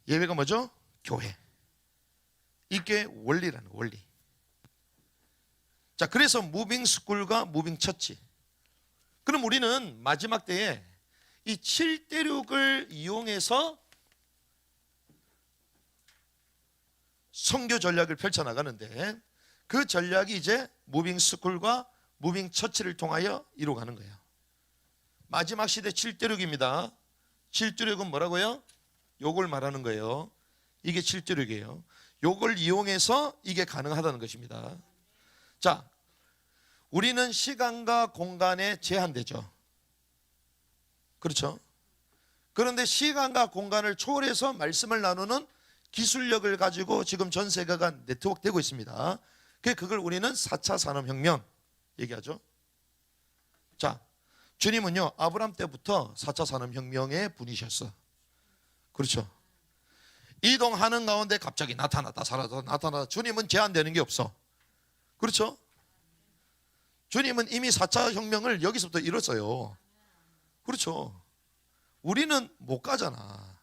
S1: 예배가 뭐죠? 교회. 이게 원리라는 원리. 자, 그래서 무빙 스쿨과 무빙 처치. 그럼 우리는 마지막 때에 이 7대륙을 이용해서 선교 전략을 펼쳐나가는데 그 전략이 이제 무빙 스쿨과 무빙 처치를 통하여 이루어가는 거예요. 마지막 시대 7대륙입니다. 7대륙은 뭐라고요? 요걸 말하는 거예요. 이게 7대륙이에요. 요걸 이용해서 이게 가능하다는 것입니다. 자, 우리는 시간과 공간에 제한되죠. 그렇죠? 그런데 시간과 공간을 초월해서 말씀을 나누는 기술력을 가지고 지금 전 세계가 네트워크 되고 있습니다. 그걸 우리는 4차 산업혁명 얘기하죠. 자, 주님은요 아브라함 때부터 4차 산업혁명의 분이셨어. 그렇죠? 이동하는 가운데 갑자기 나타났다 사라졌다 나타났다. 주님은 제한되는 게 없어. 그렇죠? 주님은 이미 4차 혁명을 여기서부터 이뤘어요. 그렇죠? 우리는 못 가잖아.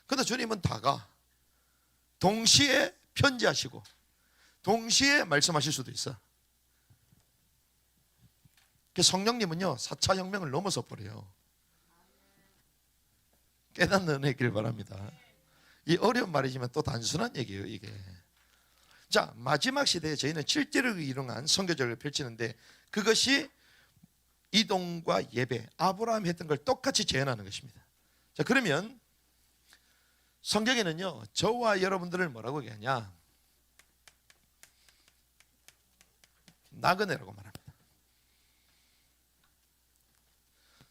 S1: 근데 주님은 다 가. 동시에 편지하시고 동시에 말씀하실 수도 있어. 성령님은요 4차 혁명을 넘어서 버려요. 깨닫는 애길 바랍니다. 이 어려운 말이지만 또 단순한 얘기예요 이게. 자, 마지막 시대에 저희는 7대륙을 이용한 선교전을 펼치는데 그것이 이동과 예배, 아브라함이 했던 걸 똑같이 재현하는 것입니다. 자, 그러면 성경에는요 저와 여러분들을 뭐라고 얘기하냐, 나그네라고 말합니다.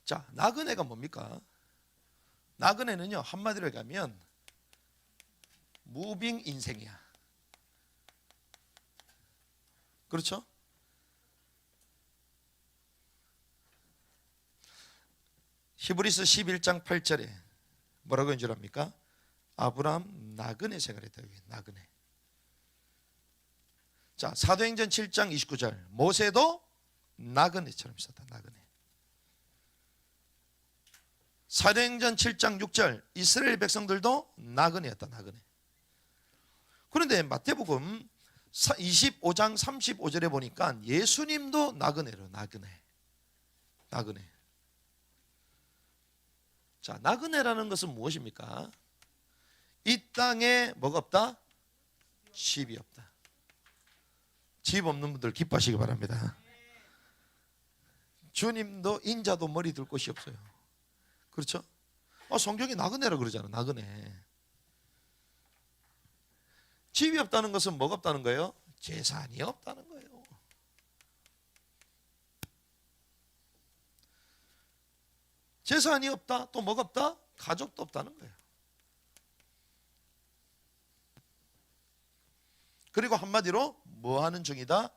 S1: 자, 나그네가 뭡니까? 나그네는요, 한마디로 얘기하면 무빙 인생이야. 그렇죠? 히브리서 11장 8절에 뭐라고 연주합니까? 아브라함 나그네 생활했다. 나그네. 자, 사도행전 7장 29절 모세도 나그네처럼 있었다. 나그네. 사도행전 7장 6절 이스라엘 백성들도 나그네였다. 나그네. 그런데 마태복음 25장 35절에 보니까 예수님도 나그네로. 나그네. 자, 나그네라는 것은 무엇입니까? 이 땅에 뭐가 없다? 집이 없다. 집 없는 분들 기뻐하시기 바랍니다. 주님도 인자도 머리 둘 곳이 없어요. 그렇죠? 성경이 나그네라 그러잖아. 나그네. 집이 없다는 것은 뭐가 없다는 거예요? 재산이 없다는 거예요. 재산이 없다. 또 뭐가 없다? 가족도 없다는 거예요. 그리고 한마디로 뭐 하는 중이다?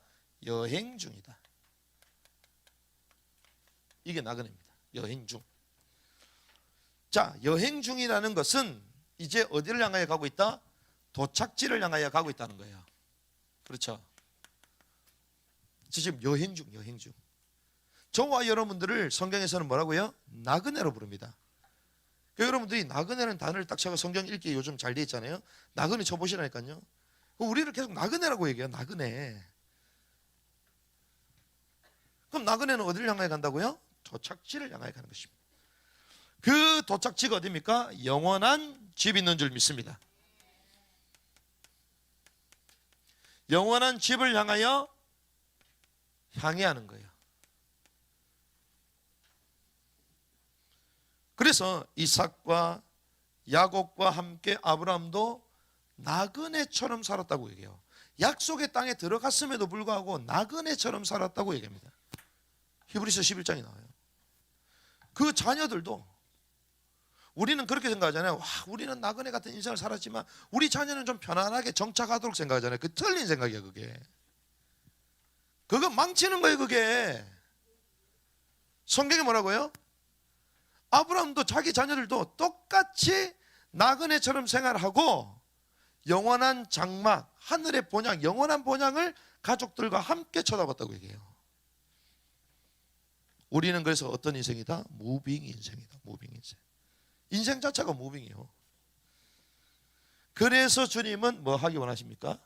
S1: 여행 중이다. 이게 나그네입니다. 여행 중. 자, 여행 중이라는 것은 이제 어디를 향하여 가고 있다? 도착지를 향하여 가고 있다는 거예요. 그렇죠? 지금 여행 중. 저와 여러분들을 성경에서는 뭐라고요? 나그네로 부릅니다. 여러분들이 나그네라는 단어를 딱 쳐서 성경 읽기 요즘 잘 돼 있잖아요. 나그네 쳐보시라니까요. 우리를 계속 나그네라고 얘기해요. 나그네. 그럼 나그네는 어디를 향하여 간다고요? 도착지를 향하여 가는 것입니다. 그 도착지가 어디입니까? 영원한 집이 있는 줄 믿습니다. 영원한 집을 향하여 향해하는 거예요. 그래서 이삭과 야곱과 함께 아브라함도 나그네처럼 살았다고 얘기해요. 약속의 땅에 들어갔음에도 불구하고 나그네처럼 살았다고 얘기합니다. 히브리서 11장에 나와요. 그 자녀들도 우리는 그렇게 생각하잖아요. 와, 우리는 나그네 같은 인생을 살았지만 우리 자녀는 좀 편안하게 정착하도록 생각하잖아요. 그 틀린 생각이에요. 그거 망치는 거예요. 그게 성경이 뭐라고요? 아브라함도 자기 자녀들도 똑같이 나그네처럼 생활하고 영원한 장막, 하늘의 본향, 영원한 본향을 가족들과 함께 쳐다봤다고 얘기해요. 우리는 그래서 어떤 인생이다? 무빙 인생이다. 무빙 인생. 인생 자체가 무빙이에요. 그래서 주님은 뭐 하기 원하십니까?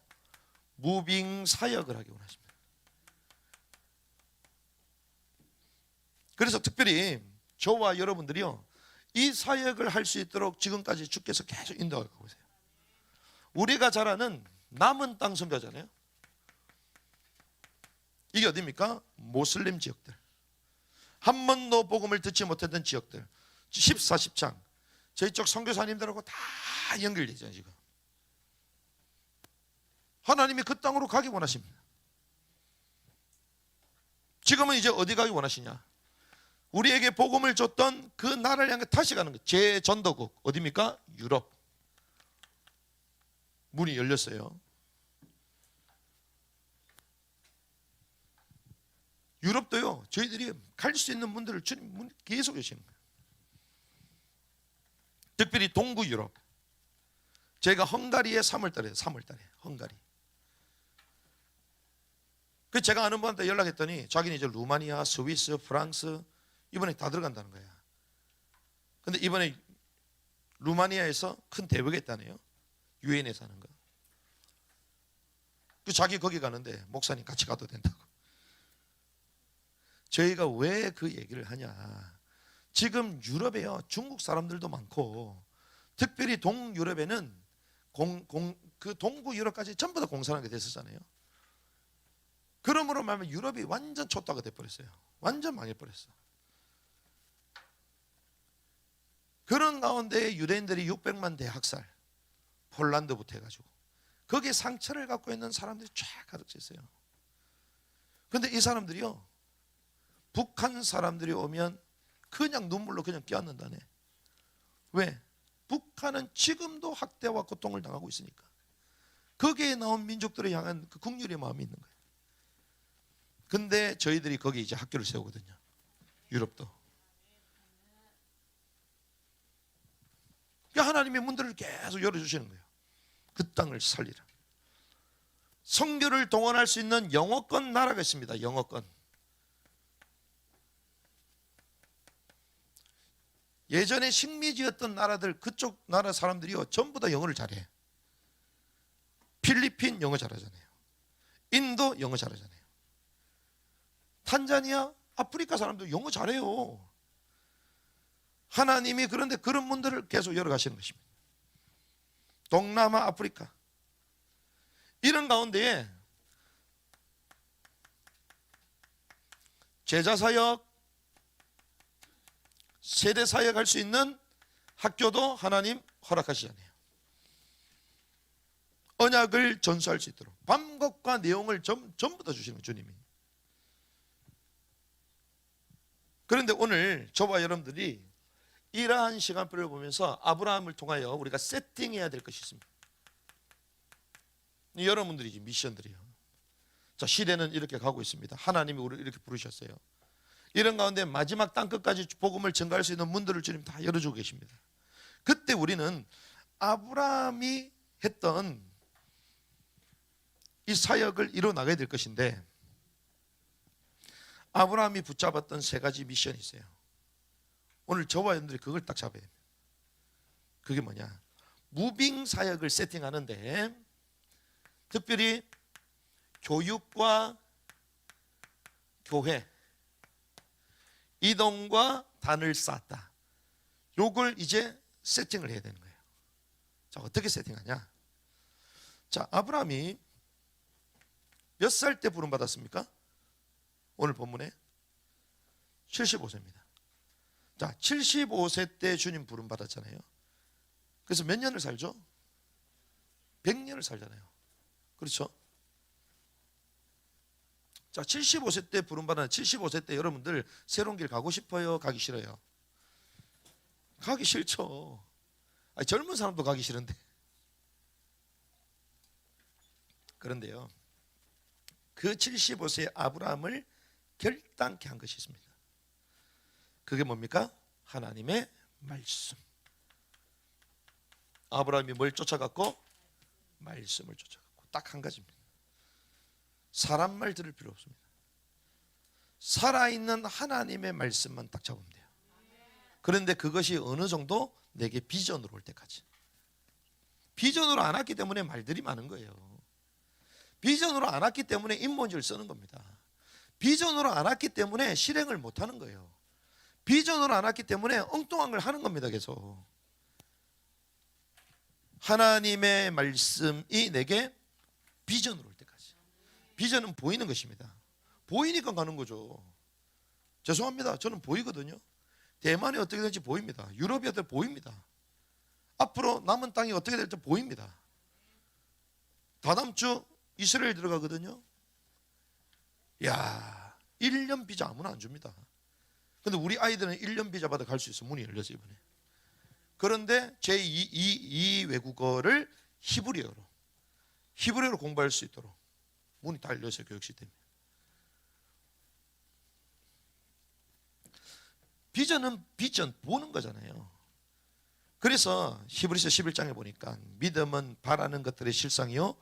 S1: 무빙 사역을 하기 원하십니다. 그래서 특별히 저와 여러분들이요, 이 사역을 할 수 있도록 지금까지 주께서 계속 인도하고 계세요. 우리가 잘 아는 남은 땅 선교잖아요. 이게 어디입니까? 모슬림 지역들, 한 번도 복음을 듣지 못했던 지역들, 14, 10장 저희 쪽 선교사님들하고 다 연결되어 있잖아요. 지금 하나님이 그 땅으로 가기 원하십니다. 지금은 이제 어디 가기 원하시냐? 우리에게 복음을 줬던 그 나라를 향해 다시 가는 거예요. 제전도국 어디입니까? 유럽. 문이 열렸어요. 유럽도요, 저희들이 갈 수 있는 분들을 주님 문 계속 여시는 거예요. 특별히 동구 유럽. 제가 헝가리에 3월달에 헝가리. 그 제가 아는 분한테 연락했더니 자기는 이제 루마니아, 스위스, 프랑스 이번에 다 들어간다는 거야. 근데 이번에 루마니아에서 큰 대회가 있다네요. 유엔에서 하는 거. 그 자기 거기 가는데 목사님 같이 가도 된다고. 저희가 왜 그 얘기를 하냐? 지금 유럽에요, 중국 사람들도 많고 특별히 동유럽에는 그 동구 유럽까지 전부 다 공산하게 됐었잖아요. 그러므로 말하면 유럽이 완전 초토화가 돼버렸어요. 완전 망해버렸어. 그런 가운데 유대인들이 600만 대학살, 폴란드부터 해가지고 거기에 상처를 갖고 있는 사람들이 쫙 가득 차 있어요. 근데 이 사람들이요, 북한 사람들이 오면 그냥 눈물로 그냥 끼얹는다네. 왜? 북한은 지금도 학대와 고통을 당하고 있으니까. 거기에 나온 민족들을 향한 그 긍휼의 마음이 있는 거예요. 근데 저희들이 거기 이제 학교를 세우거든요. 유럽도. 하나님의 문들을 계속 열어주시는 거예요. 그 땅을 살리라. 선교를 동원할 수 있는 영어권 나라가 있습니다. 영어권. 예전에 식민지였던 나라들, 그쪽 나라 사람들이요, 전부 다 영어를 잘해. 필리핀 영어 잘하잖아요. 인도 영어 잘하잖아요. 탄자니아, 아프리카 사람들 영어 잘해요. 하나님이 그런데 그런 문들을 계속 열어가시는 것입니다. 동남아, 아프리카. 이런 가운데에 제자사역, 세대사역 할 수 있는 학교도 하나님 허락하시잖아요. 언약을 전수할 수 있도록 방법과 내용을 전부 다 주시는 거예요, 주님이. 그런데 오늘 저와 여러분들이 이러한 시간표를 보면서 아브라함을 통하여 우리가 세팅해야 될 것이 있습니다. 여러분들이 미션들이요. 자, 시대는 이렇게 가고 있습니다. 하나님이 우리를 이렇게 부르셨어요. 이런 가운데 마지막 땅끝까지 복음을 전가할 수 있는 문들을 주님 다 열어주고 계십니다. 그때 우리는 아브라함이 했던 이 사역을 이뤄 나가야 될 것인데, 아브라함이 붙잡았던 세 가지 미션이 있어요. 오늘 저와 여러분들이 그걸 딱 잡아야 됩니다. 그게 뭐냐? 무빙 사역을 세팅하는데 특별히 교육과 교회, 이동과 단을 쌓았다. 요걸 이제 세팅을 해야 되는 거예요. 자, 어떻게 세팅하냐? 자, 아브라함이 몇 살 때 부름 받았습니까? 오늘 본문에 75세입니다. 자, 75세 때 주님 부름 받았잖아요. 그래서 몇 년을 살죠? 100년을 살잖아요. 그렇죠? 자, 75세 때 부름 받은 75세 때 여러분들 새로운 길 가고 싶어요? 가기 싫어요? 가기 싫죠. 아니, 젊은 사람도 가기 싫은데. 그런데요, 그 75세 아브라함을 결단케 한 것이 있습니다. 그게 뭡니까? 하나님의 말씀. 아브라함이 뭘 쫓아갔고? 말씀을 쫓아갔고. 딱 한 가지입니다. 사람 말 들을 필요 없습니다. 살아있는 하나님의 말씀만 딱 잡으면 돼요. 그런데 그것이 어느 정도 내게 비전으로 올 때까지. 비전으로 안 왔기 때문에 말들이 많은 거예요. 비전으로 안 왔기 때문에 인문지를 쓰는 겁니다. 비전으로 안 왔기 때문에 실행을 못 하는 거예요. 비전으로 안 왔기 때문에 엉뚱한 걸 하는 겁니다. 계속. 하나님의 말씀이 내게 비전으로 올 때까지. 비전은 보이는 것입니다. 보이니까 가는 거죠. 죄송합니다. 저는 보이거든요. 대만이 어떻게 될지 보입니다. 유럽이 어떻게 보입니다. 앞으로 남은 땅이 어떻게 될지 보입니다. 다다음 주 이스라엘 들어가거든요. 야, 1년 비자 아무나 안 줍니다. 근데 우리 아이들은 1년 비자 받아 갈 수 있어. 문이 열렸어요, 이번에. 그런데 제2 외국어를 히브리어로 공부할 수 있도록 문이 다 열렸어요, 교육 시스템에. 비전은 비전 보는 거잖아요. 그래서 히브리서 11장에 보니까 믿음은 바라는 것들의 실상이요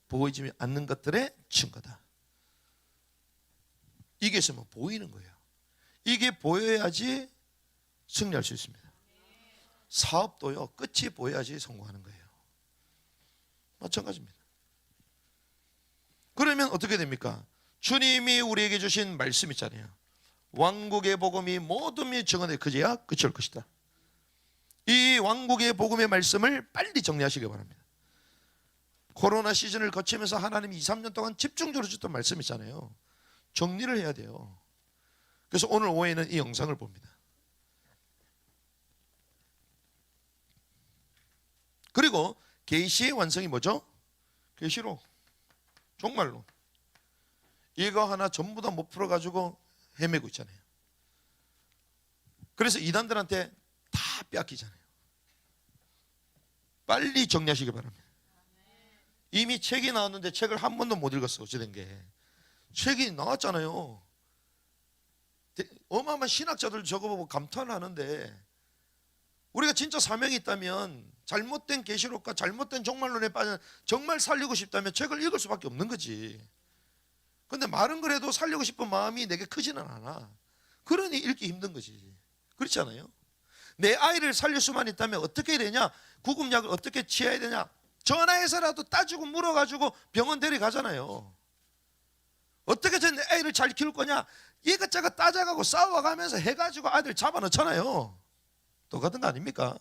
S1: 보이지 않는 것들의 증거다. 이게 있으면 보이는 거예요. 이게 보여야지 승리할 수 있습니다. 사업도요, 끝이 보여야지 성공하는 거예요. 마찬가지입니다. 그러면 어떻게 됩니까? 주님이 우리에게 주신 말씀 있잖아요. 왕국의 복음이 모든 미 정언에 그제야 끝이 올 것이다. 이 왕국의 복음의 말씀을 빨리 정리하시기 바랍니다. 코로나 시즌을 거치면서 하나님이 2, 3년 동안 집중적으로 주셨던 말씀 있잖아요. 정리를 해야 돼요. 그래서 오늘 오후에는 이 영상을 봅니다. 그리고 계시의 완성이 뭐죠? 계시로, 종말로. 이거 하나 전부 다 못 풀어가지고 헤매고 있잖아요. 그래서 이단들한테 다 뺏기잖아요. 빨리 정리하시기 바랍니다. 이미 책이 나왔는데 책을 한 번도 못 읽었어. 어찌된 게 책이 나왔잖아요. 어마어마한 신학자들 저거 보고 감탄을 하는데, 우리가 진짜 사명이 있다면 잘못된 계시록과 잘못된 종말론에 빠져 정말 살리고 싶다면 책을 읽을 수밖에 없는 거지. 근데 말은 그래도 살리고 싶은 마음이 내게 크지는 않아. 그러니 읽기 힘든 거지. 그렇지 않아요? 내 아이를 살릴 수만 있다면 어떻게 해야 되냐? 구급약을 어떻게 취해야 되냐? 전화해서라도 따지고 물어가지고 병원 데려가잖아요. 어떻게 해서 내 아이를 잘 키울 거냐? 이것저것 따져가고 싸워가면서 해가지고 아이들 잡아넣잖아요. 똑같은 거 아닙니까?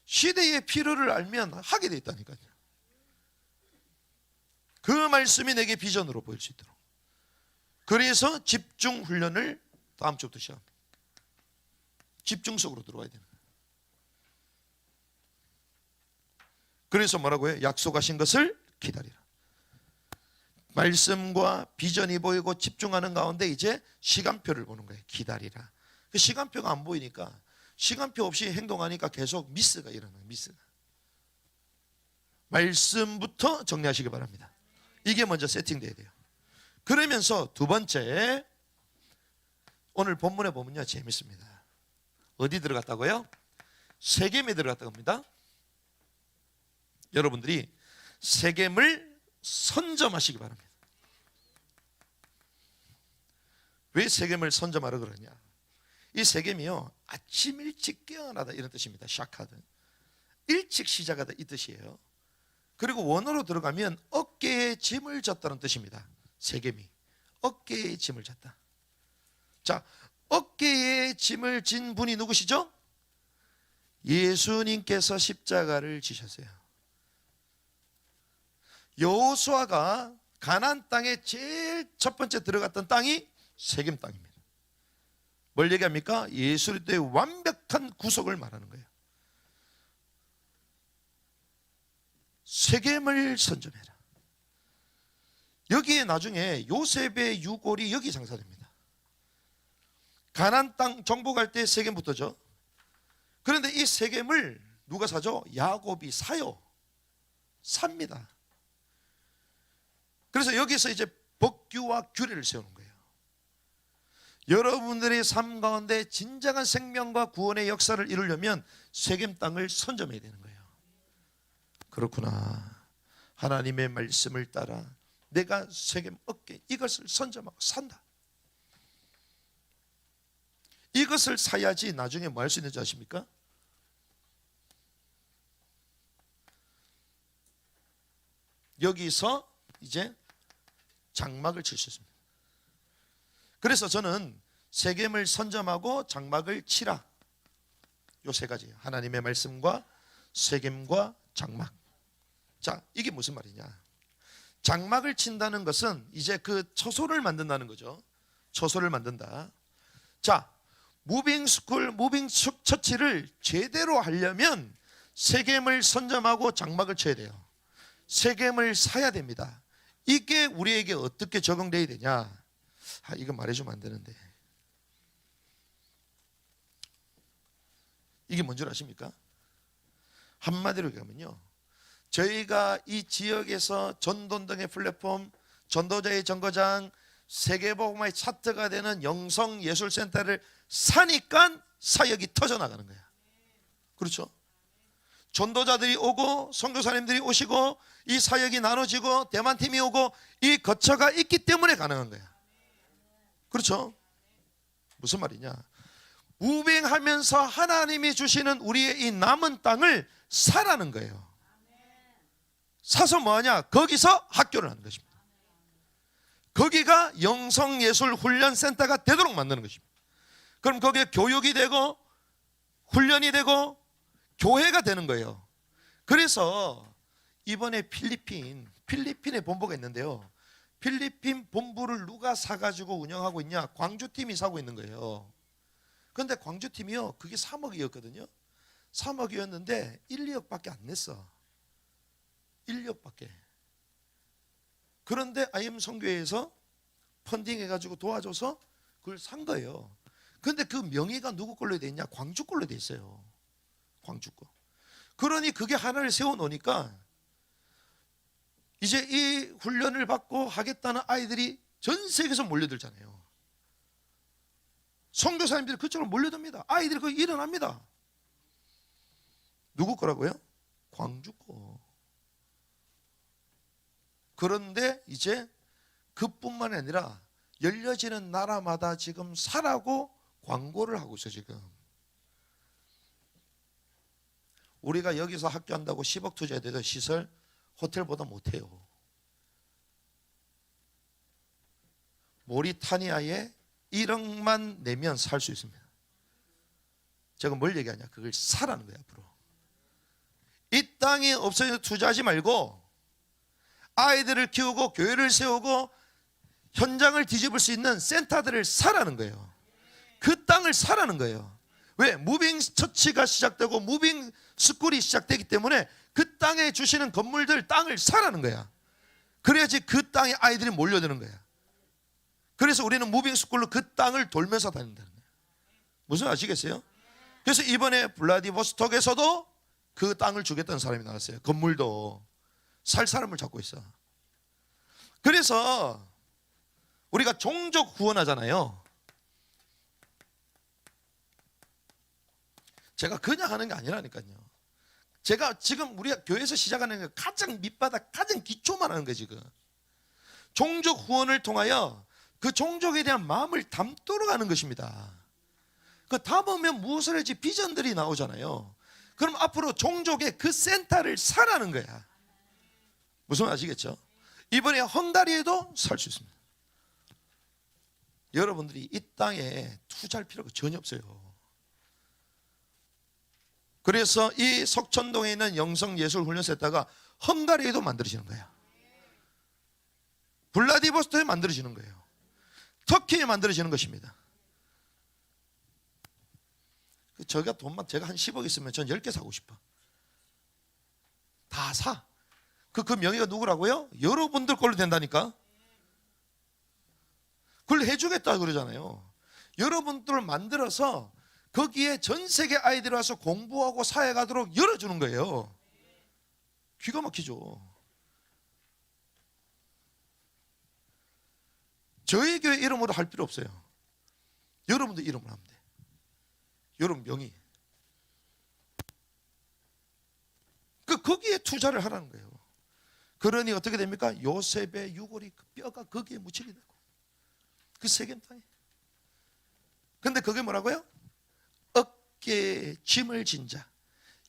S1: 시대의 필요를 알면 하게 돼 있다니까요. 그 말씀이 내게 비전으로 보일 수 있도록. 그래서 집중 훈련을 다음 주부터 시작합니다. 집중 속으로 들어와야 되는 거예요. 그래서 뭐라고 해요? 약속하신 것을 기다리라. 말씀과 비전이 보이고 집중하는 가운데 이제 시간표를 보는 거예요. 기다리라. 그 시간표가 안 보이니까, 시간표 없이 행동하니까 계속 미스가 일어나요. 미스가. 말씀부터 정리하시기 바랍니다. 이게 먼저 세팅돼야 돼요. 그러면서 두 번째, 오늘 본문에 보면요 재밌습니다. 어디 들어갔다고요? 세겜에 들어갔다고 합니다. 여러분들이 세겜을 선점하시기 바랍니다. 왜 세겜을 선점하라 그러냐? 이 세겜이요, 아침 일찍 깨어나다 이런 뜻입니다. 샤카드, 일찍 시작하다 이 뜻이에요. 그리고 원어로 들어가면 어깨에 짐을 졌다는 뜻입니다. 세겜이 어깨에 짐을 졌다. 자, 어깨에 짐을 진 분이 누구시죠? 예수님께서 십자가를 지셨어요. 여호수아가 가나안 땅에 제일 첫 번째 들어갔던 땅이 세겜 땅입니다. 뭘 얘기합니까? 예수 그리스도의 완벽한 구속을 말하는 거예요. 세겜을 선점해라. 여기에 나중에 요셉의 유골이 여기 장사됩니다. 가나안 땅 정복할 때 세겜부터죠. 그런데 이 세겜을 누가 사죠? 야곱이 사요. 삽니다. 그래서 여기서 이제 법규와 규례를 세우는 거예요. 여러분들의 삶 가운데 진정한 생명과 구원의 역사를 이루려면 세겜 땅을 선점해야 되는 거예요. 그렇구나. 하나님의 말씀을 따라 내가 세겜 어깨 이것을 선점하고 산다. 이것을 사야지 나중에 뭐 할 수 있는지 아십니까? 여기서 이제 장막을 칠 수 있습니다. 그래서 저는 세겜을 선점하고 장막을 치라, 요 세 가지예요. 하나님의 말씀과 세겜과 장막. 자, 이게 무슨 말이냐? 장막을 친다는 것은 이제 그 처소를 만든다는 거죠. 처소를 만든다. 자, 무빙스쿨, 무빙처치를 제대로 하려면 세겜을 선점하고 장막을 쳐야 돼요. 세겜을 사야 됩니다. 이게 우리에게 어떻게 적용돼야 되냐? 이거 말해주면 안 되는데, 이게 뭔 줄 아십니까? 한마디로 얘기하면요, 저희가 이 지역에서 전도등의 플랫폼, 전도자의 정거장, 세계복음화의 차트가 되는 영성예술센터를 사니까 사역이 터져나가는 거야. 그렇죠? 전도자들이 오고 선교사님들이 오시고 이 사역이 나눠지고 대만팀이 오고 이 거처가 있기 때문에 가능한 거야. 그렇죠? 무슨 말이냐? 무빙하면서 하나님이 주시는 우리의 이 남은 땅을 사라는 거예요. 사서 뭐하냐? 거기서 학교를 하는 것입니다. 거기가 영성예술훈련센터가 되도록 만드는 것입니다. 그럼 거기에 교육이 되고 훈련이 되고 교회가 되는 거예요. 그래서 이번에 필리핀에 본부가 있는데요, 필리핀 본부를 누가 사가지고 운영하고 있냐? 광주팀이 사고 있는 거예요. 그런데 광주팀이요, 그게 3억이었거든요 3억이었는데 1, 2억밖에 안 냈어. 1, 2억밖에. 그런데 IM 선교회에서 펀딩해가지고 도와줘서 그걸 산 거예요. 그런데 그 명의가 누구 걸로 돼 있냐? 광주 걸로 돼 있어요. 광주 거. 그러니 그게 하나를 세워놓으니까 이제 이 훈련을 받고 하겠다는 아이들이 전 세계에서 몰려들잖아요. 선교사님들이 그쪽으로 몰려듭니다. 아이들이 거기 일어납니다. 누구 거라고요? 광주 거. 그런데 이제 그뿐만 아니라 열려지는 나라마다 지금 사라고 광고를 하고 있어. 지금 우리가 여기서 학교한다고 10억 투자해도 시설 호텔보다 못해요. 모리타니아에 1억만 내면 살 수 있습니다. 제가 뭘 얘기하냐? 그걸 사라는 거예요. 앞으로 이 땅이 없어져서 투자하지 말고 아이들을 키우고 교회를 세우고 현장을 뒤집을 수 있는 센터들을 사라는 거예요. 그 땅을 사라는 거예요. 왜? 무빙 처치가 시작되고 무빙 스쿨이 시작되기 때문에 그 땅에 주시는 건물들 땅을 사라는 거야. 그래야지 그 땅에 아이들이 몰려드는 거야. 그래서 우리는 무빙 스쿨로 그 땅을 돌면서 다닌다는 거예요. 무슨 아시겠어요? 그래서 이번에 블라디보스톡에서도 그 땅을 주겠다는 사람이 나왔어요. 건물도 살 사람을 찾고 있어. 그래서 우리가 종족 구원하잖아요. 제가 그냥 하는 게 아니라니까요. 제가 지금 우리가 교회에서 시작하는 게 가장 밑바닥, 가장 기초만 하는 거예요. 지금 종족 구원을 통하여 그 종족에 대한 마음을 담도록 하는 것입니다. 그 담으면 무엇을 할지 비전들이 나오잖아요. 그럼 앞으로 종족의 그 센터를 사라는 거야. 무슨 아시겠죠? 이번에 헝가리에도 살 수 있습니다. 여러분들이 이 땅에 투자할 필요가 전혀 없어요. 그래서 이 석천동에 있는 영성예술훈련센터가 헝가리에도 만들어지는 거야. 블라디보스토크에 만들어지는 거예요. 터키에 만들어지는 것입니다. 제가 돈만 제가 한 10억 있으면 전 10개 사고 싶어. 다 사. 그 명의가 누구라고요? 여러분들 걸로 된다니까. 그걸 해주겠다 그러잖아요. 여러분들을 만들어서 거기에 전 세계 아이들이 와서 공부하고 사회 가도록 열어주는 거예요. 기가 막히죠. 저희 교회 이름으로 할 필요 없어요. 여러분들 이름으로 하면 돼. 여러분 명의. 거기에 투자를 하라는 거예요. 그러니 어떻게 됩니까? 요셉의 유골이 그 뼈가 거기에 묻히게 되고 그 세겜 땅에. 근데 그게 뭐라고요? 어깨에 짐을 진 자,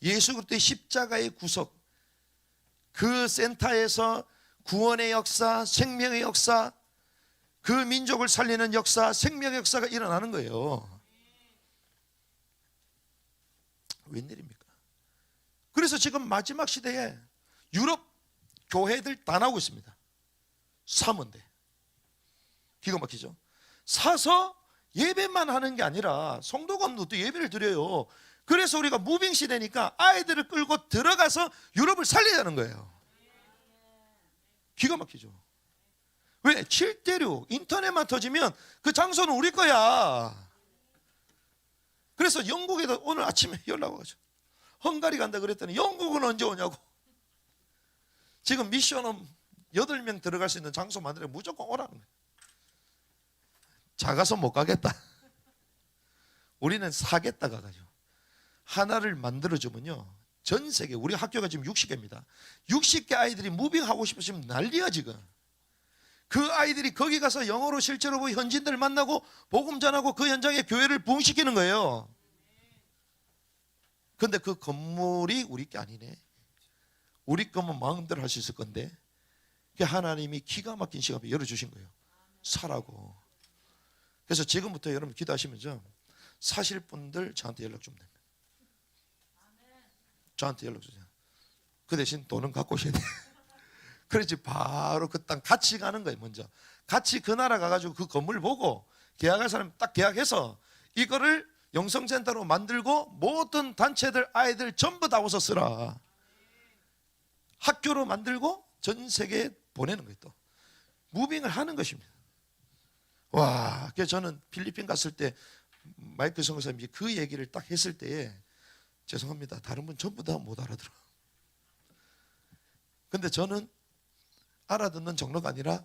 S1: 예수 그리스도의 십자가의 구속, 그 센터에서 구원의 역사, 생명의 역사, 그 민족을 살리는 역사, 생명의 역사가 일어나는 거예요. 웬일입니까? 그래서 지금 마지막 시대에 유럽 교회들 다 나오고 있습니다. 사면 돼. 기가 막히죠? 사서 예배만 하는 게 아니라 성도관도 또 예배를 드려요. 그래서 우리가 무빙 시대니까 아이들을 끌고 들어가서 유럽을 살리자는 거예요. 기가 막히죠? 왜? 7대륙 인터넷만 터지면 그 장소는 우리 거야. 그래서 영국에도 오늘 아침에 연락 와가지고 헝가리 간다 그랬더니 영국은 언제 오냐고. 지금 미션은 8명 들어갈 수 있는 장소 만들어 무조건 오라는 거예요. 작아서 못 가겠다. 우리는 사겠다 가가지고 하나를 만들어주면요, 전 세계 우리 학교가 지금 60개입니다. 60개 아이들이 무빙하고 싶으시면 난리야 지금. 그 아이들이 거기 가서 영어로 실제로 보고 현지인들 만나고 복음 전하고 그 현장에 교회를 부흥시키는 거예요. 근데 그 건물이 우리 게 아니네. 우리 거면 마음대로 할 수 있을 건데 하나님이 기가 막힌 시간을 열어주신 거예요. 사라고. 그래서 지금부터 여러분 기도하시면서 사실 분들 저한테 연락 주면 됩니다. 저한테 연락 주세요. 그 대신 돈은 갖고 오셔야 돼요. 그래야지 바로 그 땅 같이 가는 거예요. 먼저 같이 그 나라 가가지고 그 건물 보고 계약할 사람 딱 계약해서 이거를 영성센터로 만들고 모든 단체들 아이들 전부 다 와서 쓰라. 학교로 만들고 전 세계에 보내는 거예요. 또 무빙을 하는 것입니다. 와, 그래서 저는 필리핀 갔을 때 마이클 선교사님이 그 얘기를 딱 했을 때에 죄송합니다. 다른 분 전부 다 못 알아들어. 근데 저는 알아듣는 정도가 아니라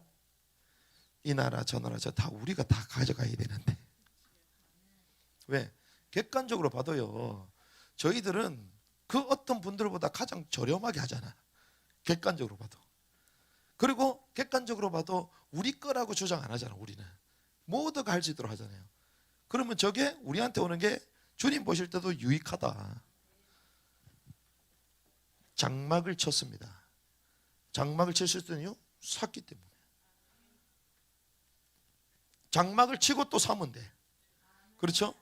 S1: 이 나라 저 나라 저 다 우리가 다 가져가야 되는데 왜? 객관적으로 봐도요 저희들은 그 어떤 분들보다 가장 저렴하게 하잖아. 객관적으로 봐도. 그리고 객관적으로 봐도 우리 거라고 주장 안 하잖아. 우리는 모두가 할 수 있도록 하잖아요. 그러면 저게 우리한테 오는 게 주님 보실 때도 유익하다. 장막을 쳤습니다. 장막을 쳤을 때는요 샀기 때문에. 장막을 치고 또 사면 돼. 그렇죠?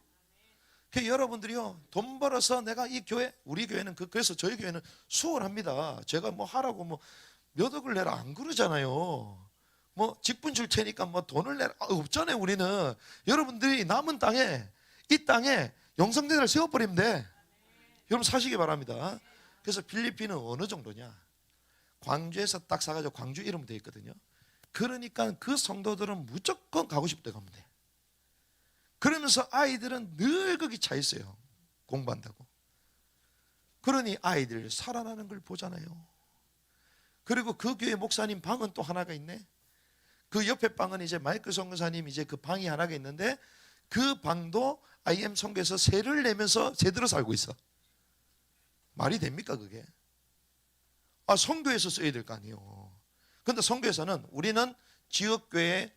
S1: 여러분들이요 돈 벌어서 내가 이 교회, 우리 교회는 그래서 저희 교회는 수월합니다. 제가 뭐 하라고 뭐 몇 억을 내라 안 그러잖아요. 뭐 직분 줄 테니까 뭐 돈을 내라 없잖아요. 우리는 여러분들이 남은 땅에 이 땅에 영성대를 세워버리면 돼. 여러분 사시기 바랍니다. 그래서 필리핀은 어느 정도냐? 광주에서 딱 사가지고 광주 이름 되어 있거든요. 그러니까 그 성도들은 무조건 가고 싶을 때 가면 돼. 그러면서 아이들은 늘 거기 차 있어요. 공부한다고. 그러니 아이들 살아나는 걸 보잖아요. 그리고 그 교회 목사님 방은 또 하나가 있네. 그 옆에 방은 이제 마이클 선교사님 이제 그 방이 하나가 있는데 그 방도 IM 선교에서 세를 내면서 제대로 살고 있어. 말이 됩니까 그게? 아 선교에서 써야 될 거 아니에요. 근데 선교에서는 우리는 지역교회에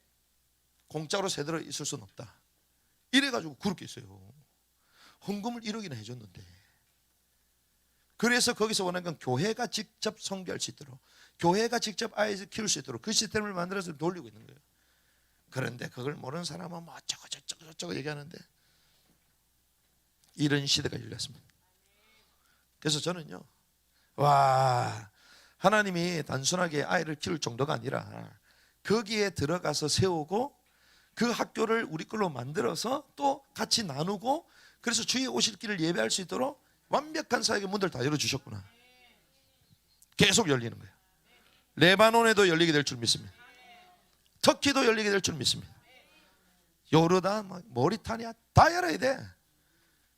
S1: 공짜로 세대로 있을 수는 없다. 이래가지고 그렇게 있어요. 헌금을 1억이나 해줬는데. 그래서 거기서 원하는 건 교회가 직접 선교할 수 있도록, 교회가 직접 아이를 키울 수 있도록 그 시스템을 만들어서 돌리고 있는 거예요. 그런데 그걸 모르는 사람은 뭐 저쩌고 얘기하는데 이런 시대가 열렸습니다. 그래서 저는요, 와, 하나님이 단순하게 아이를 키울 정도가 아니라 거기에 들어가서 세우고 그 학교를 우리 걸로 만들어서 또 같이 나누고 그래서 주의 오실 길을 예배할 수 있도록 완벽한 사역의 문들 다 열어주셨구나. 계속 열리는 거예요. 레바논에도 열리게 될 줄 믿습니다. 터키도 열리게 될 줄 믿습니다. 요르단, 모리타니아 다 열어야 돼.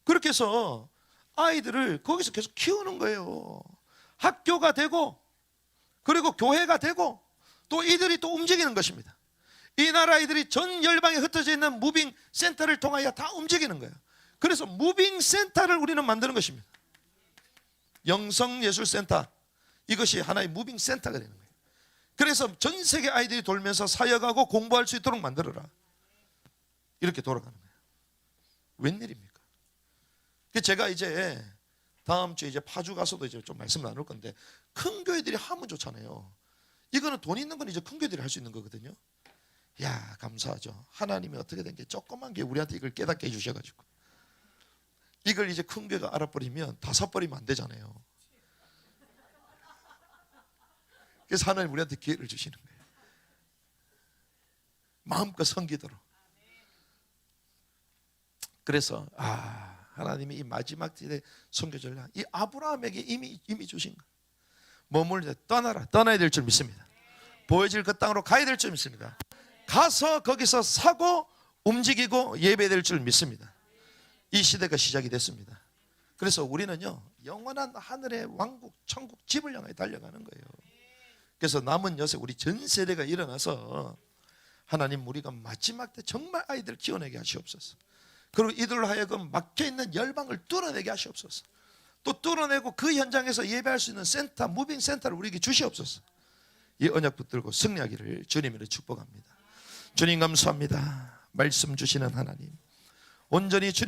S1: 그렇게 해서 아이들을 거기서 계속 키우는 거예요. 학교가 되고 그리고 교회가 되고 또 이들이 또 움직이는 것입니다. 이 나라 아이들이 전 열방에 흩어져 있는 무빙 센터를 통하여 다 움직이는 거예요. 그래서 무빙 센터를 우리는 만드는 것입니다. 영성예술센터, 이것이 하나의 무빙 센터가 되는 거예요. 그래서 전 세계 아이들이 돌면서 사역하고 공부할 수 있도록 만들어라. 이렇게 돌아가는 거예요. 웬일입니까? 제가 이제 다음 주에 이제 파주 가서도 이제 좀 말씀 나눌 건데 큰 교회들이 하면 좋잖아요. 이거는 돈 있는 건 이제 큰 교회들이 할 수 있는 거거든요. 야, 감사하죠. 하나님이 어떻게 된 게 조그만 게 우리한테 이걸 깨닫게 해주셔가지고 이걸 이제 큰 교회가 알아버리면 다 사버리면 안 되잖아요. 그래서 하나님 우리한테 기회를 주시는 거예요. 마음껏 섬기도록. 그래서 하나님이 이 마지막 시대 선교전략 이 아브라함에게 이미 주신 거. 머물러 떠나야 될 줄 믿습니다. 보여질 그 땅으로 가야 될 줄 믿습니다. 가서 거기서 사고 움직이고 예배될 줄 믿습니다. 이 시대가 시작이 됐습니다. 그래서 우리는요 영원한 하늘의 왕국 천국 집을 향해 달려가는 거예요. 그래서 남은 여세 우리 전 세대가 일어나서 하나님 우리가 마지막 때 정말 아이들을 키워내게 하시옵소서. 그리고 이들로 하여금 막혀있는 열방을 뚫어내게 하시옵소서. 또 뚫어내고 그 현장에서 예배할 수 있는 센터, 무빙 센터를 우리에게 주시옵소서. 이 언약 붙들고 승리하기를 주님으로 축복합니다. 주님 감사합니다. 말씀 주시는 하나님 온전히 주님